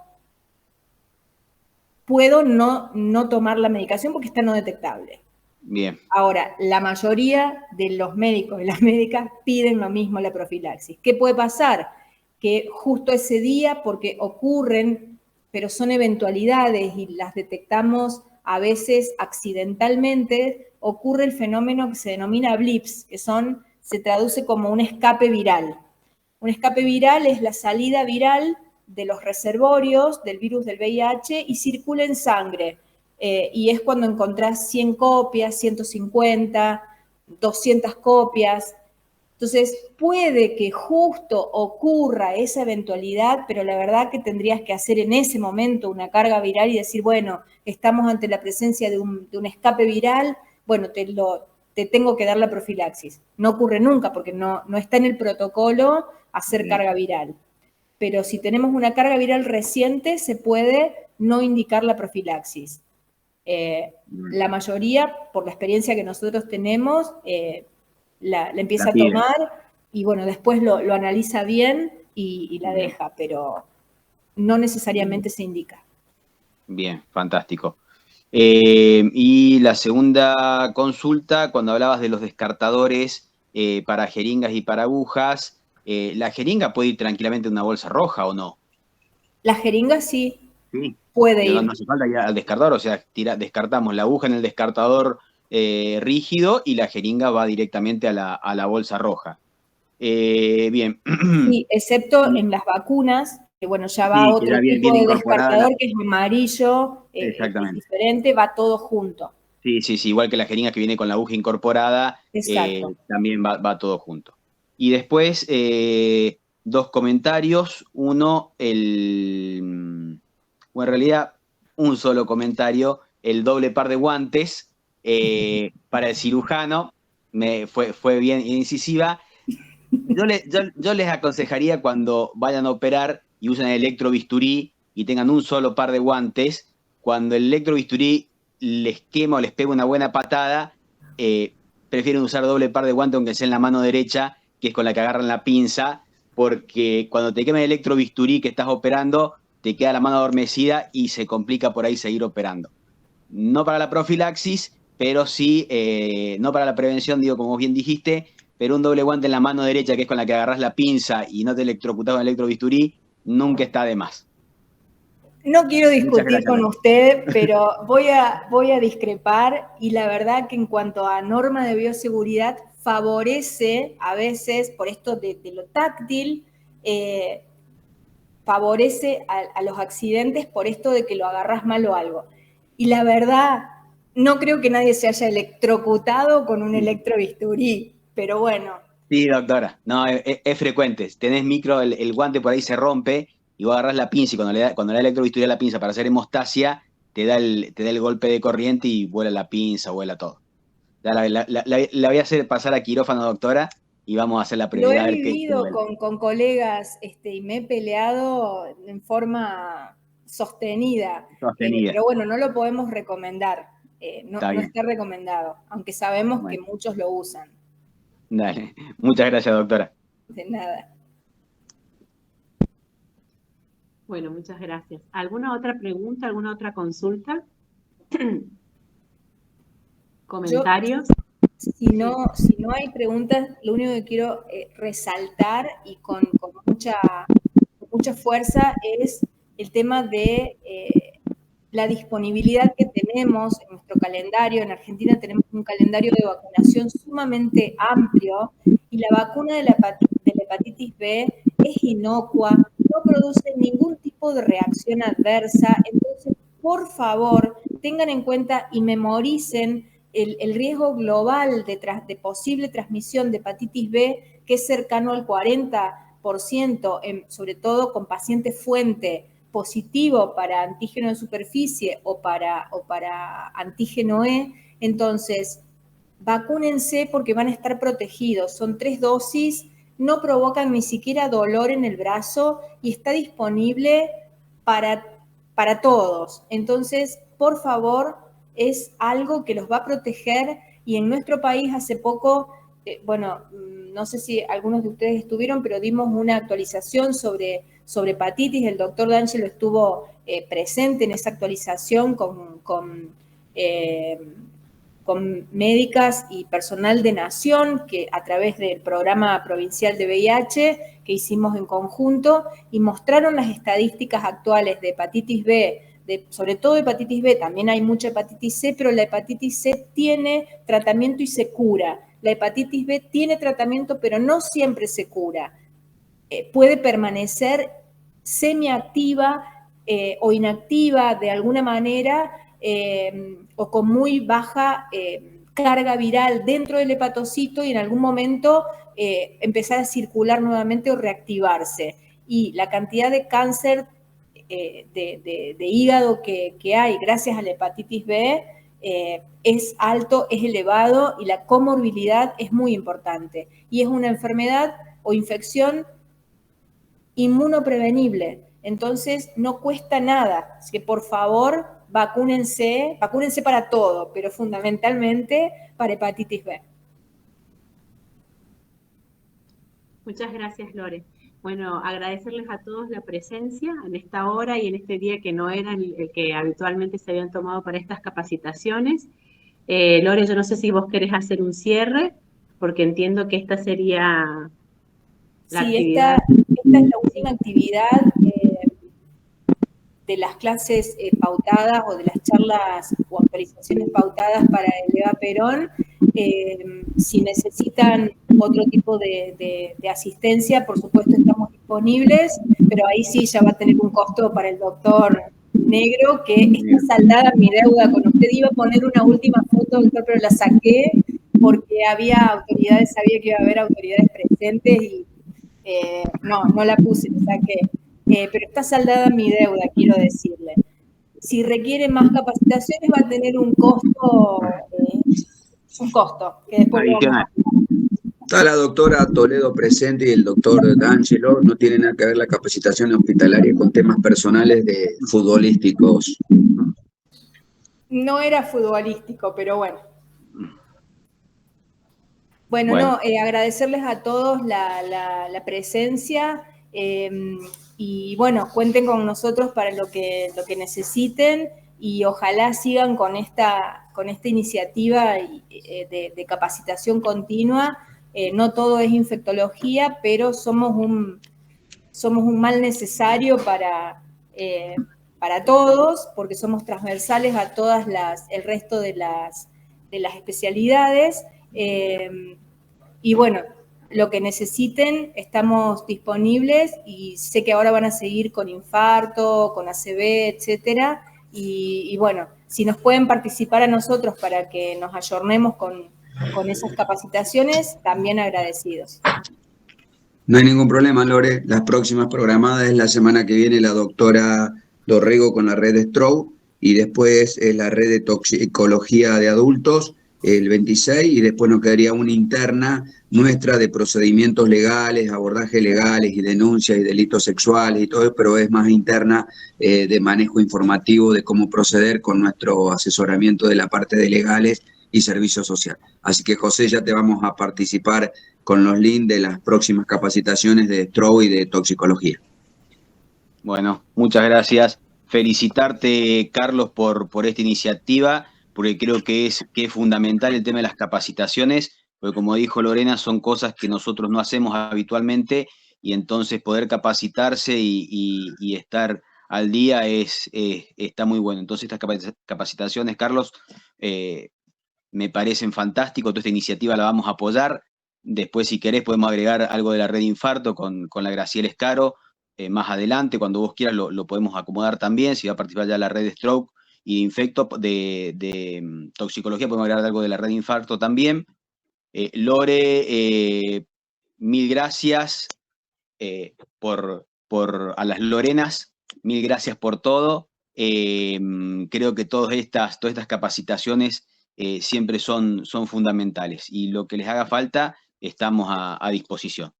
puedo no tomar la medicación porque está no detectable. Bien. Ahora, la mayoría de los médicos y las médicas piden lo mismo, la profilaxis. ¿Qué puede pasar? Que justo ese día, porque ocurren, pero son eventualidades y las detectamos a veces accidentalmente, ocurre el fenómeno que se denomina blips, que se traduce como un escape viral. Un escape viral es la salida viral de los reservorios del virus del VIH y circula en sangre. Y es cuando encontrás 100 copias, 150, 200 copias. Entonces, puede que justo ocurra esa eventualidad, pero la verdad que tendrías que hacer en ese momento una carga viral y decir, bueno, estamos ante la presencia de un escape viral, bueno, te tengo que dar la profilaxis. No ocurre nunca porque no está en el protocolo hacer carga viral. Pero si tenemos una carga viral reciente, se puede no indicar la profilaxis. La mayoría, por la experiencia que nosotros tenemos, la empieza a tomar y bueno, después lo analiza bien y la deja, pero no necesariamente se indica. Bien, fantástico. Y la segunda consulta, cuando hablabas de los descartadores para jeringas y para agujas. ¿La jeringa puede ir tranquilamente en una bolsa roja o no? La jeringa sí, Sí. puede No, ir. no hace falta ir al descartador, o sea, descartamos la aguja en el descartador rígido y la jeringa va directamente a la bolsa roja. Bien. Sí, excepto en las vacunas, que bueno, ya va Sí, que otro ya tipo viene de incorporada descartador que es amarillo, es Exactamente. diferente, va todo junto. Sí, sí, sí, igual que la jeringa que viene con la aguja incorporada, Exacto. también va todo junto. Y después, dos comentarios. Uno, bueno, en realidad, un solo comentario, el doble par de guantes para el cirujano, fue bien incisiva. Yo les aconsejaría cuando vayan a operar y usen el electrobisturí y tengan un solo par de guantes, cuando el electrobisturí les quema o les pega una buena patada, prefieren usar doble par de guantes aunque sea en la mano derecha, que es con la que agarran la pinza, porque cuando te quema el electrobisturí que estás operando, te queda la mano adormecida y se complica por ahí seguir operando. No para la profilaxis, pero sí, no para la prevención, digo, como bien dijiste, pero un doble guante en la mano derecha, que es con la que agarrás la pinza y no te electrocutás con el electrobisturí, nunca está de más. No quiero Muchas discutir gracias, con Lore. usted, pero voy a discrepar y la verdad que en cuanto a norma de bioseguridad favorece a veces, por esto de lo táctil, favorece a los accidentes por esto de que lo agarras mal o algo. Y la verdad, no creo que nadie se haya electrocutado con un electrobisturí, pero bueno. Sí, doctora, no, es frecuente. Tenés micro, el guante por ahí se rompe y vos agarrás la pinza y cuando le da electrobisturí a la pinza para hacer hemostasia, te da el golpe de corriente y vuela la pinza, vuela todo. La voy a hacer pasar a quirófano, doctora, y vamos a hacer la Lo he prioridad a ver qué vivido vuela. con colegas y me he peleado en forma sostenida, Sostenida. pero bueno, no lo podemos recomendar, Está no bien. está recomendado, aunque sabemos que Bueno, muchos lo usan. dale. Muchas gracias, doctora. De nada. Bueno, muchas gracias. ¿Alguna otra pregunta, alguna otra consulta? Yo, ¿Comentarios? si no hay preguntas, lo único que quiero resaltar y con mucha fuerza es el tema de la disponibilidad que tenemos en nuestro calendario. En Argentina tenemos un calendario de vacunación sumamente amplio y la vacuna de la hepatitis B es inocua, no produce ningún tipo de reacción adversa. Entonces, por favor, tengan en cuenta y memoricen el riesgo global de posible transmisión de hepatitis B, que es cercano al 40%, sobre todo con pacientes fuente positivo para antígeno de superficie o para antígeno E. Entonces, vacúnense porque van a estar protegidos. Son 3 dosis, no provocan ni siquiera dolor en el brazo y está disponible para todos. Entonces, por favor, es algo que los va a proteger y en nuestro país hace poco, bueno, no sé si algunos de ustedes estuvieron, pero dimos una actualización sobre hepatitis. El doctor D'Angelo estuvo presente en esa actualización con médicas y personal de Nación, que a través del programa provincial de VIH que hicimos en conjunto, y mostraron las estadísticas actuales de hepatitis B, sobre todo hepatitis B, también hay mucha hepatitis C, pero la hepatitis C tiene tratamiento y se cura. La hepatitis B tiene tratamiento, pero no siempre se cura. Puede permanecer semiactiva o inactiva de alguna manera o con muy baja carga viral dentro del hepatocito y en algún momento empezar a circular nuevamente o reactivarse. Y la cantidad de cáncer de hígado que hay gracias a la hepatitis B es alto, es elevado y la comorbilidad es muy importante. Y es una enfermedad o infección inmunoprevenible. Entonces, no cuesta nada. Así que, por favor, vacúnense para todo, pero fundamentalmente para hepatitis B. Muchas gracias, Lore. Bueno, agradecerles a todos la presencia en esta hora y en este día que no era el que habitualmente se habían tomado para estas capacitaciones. Lore, yo no sé si vos querés hacer un cierre. porque entiendo que esta sería la Sí, actividad. esta es la última actividad de las clases pautadas o de las charlas o autorizaciones pautadas para el Eva Perón. Si necesitan otro tipo de asistencia, por supuesto estamos disponibles, pero ahí sí ya va a tener un costo para el doctor Negro, que está saldada mi deuda con usted. Iba a poner una última foto, doctor, pero la saqué porque sabía que iba a haber autoridades presentes y no la puse, la saqué. Pero está saldada mi deuda, quiero decirle. Si requiere más capacitaciones va a tener un costo que después lo vamos a... Está la doctora Toledo presente y el doctor D'Angelo. No tiene nada que ver la capacitación hospitalaria con temas personales de futbolísticos. No era futbolístico, pero bueno. Bueno. No, agradecerles a todos la presencia y bueno, cuenten con nosotros para lo que necesiten y ojalá sigan con esta iniciativa de capacitación continua. No todo es infectología, pero somos un mal necesario para todos, porque somos transversales a todas el resto de las especialidades. Y bueno, lo que necesiten, estamos disponibles y sé que ahora van a seguir con infarto, con ACV, etcétera. Y bueno, si nos pueden participar a nosotros para que nos ayornemos con esas capacitaciones, también agradecidos. No hay ningún problema, Lore. Las próximas programadas es la semana que viene la doctora Dorrego con la red de Stroke y después la red de toxicología de adultos el 26 y después nos quedaría una interna nuestra de procedimientos legales, abordajes legales y denuncias y delitos sexuales y todo, pero es más interna de manejo informativo de cómo proceder con nuestro asesoramiento de la parte de legales y servicio social. Así que, José, ya te vamos a participar con los links de las próximas capacitaciones de Stroke y de toxicología. Bueno, muchas gracias. Felicitarte, Carlos, por esta iniciativa, porque creo que es fundamental el tema de las capacitaciones, porque como dijo Lorena, son cosas que nosotros no hacemos habitualmente y entonces poder capacitarse y estar al día está muy bueno. Entonces estas capacitaciones, Carlos, me parecen fantásticos, toda esta iniciativa la vamos a apoyar. Después, si querés, podemos agregar algo de la red de infarto con la Graciela Escaro. Más adelante, cuando vos quieras, lo podemos acomodar también. Si va a participar ya la red de stroke y de infecto, de toxicología, podemos agregar algo de la red de infarto también. Lore, mil gracias a las Lorenas, mil gracias por todo. Creo que todas estas capacitaciones siempre son fundamentales y lo que les haga falta estamos a disposición.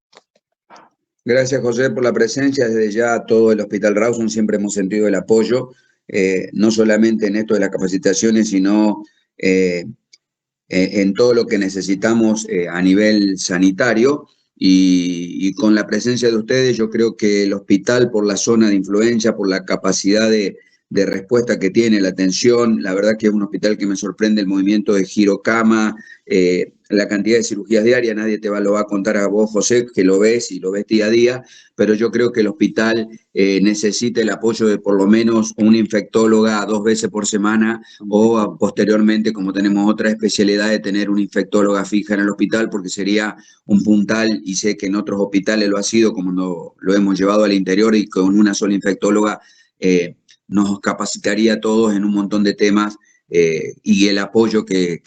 Gracias, José, por la presencia. Desde ya todo el Hospital Rawson siempre hemos sentido el apoyo, no solamente en esto de las capacitaciones, sino en todo lo que necesitamos a nivel sanitario. Y con la presencia de ustedes, yo creo que el hospital, por la zona de influencia, por la capacidad de respuesta que tiene, la atención, la verdad que es un hospital que me sorprende el movimiento de girocama, la cantidad de cirugías diarias, nadie lo va a contar a vos, José, que lo ves y lo ves día a día, pero yo creo que el hospital necesita el apoyo de por lo menos una infectóloga 2 veces por semana o posteriormente, como tenemos otra especialidad, de tener una infectóloga fija en el hospital, porque sería un puntal, y sé que en otros hospitales lo ha sido, como lo hemos llevado al interior y con una sola infectóloga nos capacitaría a todos en un montón de temas y el apoyo que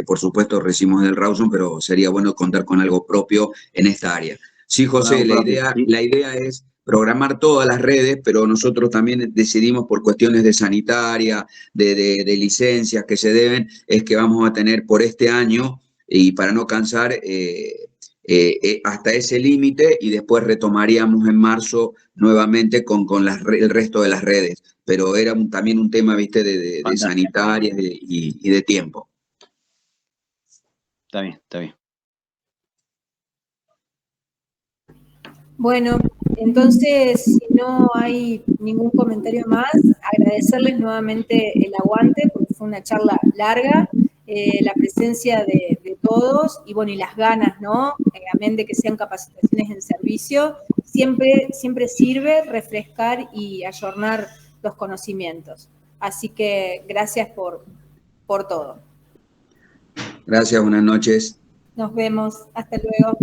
por supuesto recibimos del Rawson, pero sería bueno contar con algo propio en esta área. Sí, José, la idea es programar todas las redes, pero nosotros también decidimos por cuestiones de sanitaria, de licencias que se deben, es que vamos a tener por este año, y para no cansar, hasta ese límite y después retomaríamos en marzo nuevamente con el resto de las redes. Pero era también un tema, viste, de sanitarias y de tiempo. Está bien, está bien. Bueno, entonces, si no hay ningún comentario más, agradecerles nuevamente el aguante, porque fue una charla larga, la presencia de todos, y bueno, y las ganas, ¿no? Amén de que sean capacitaciones en servicio, siempre sirve refrescar y ayornar los conocimientos. Así que gracias por todo. Gracias, buenas noches. Nos vemos, hasta luego.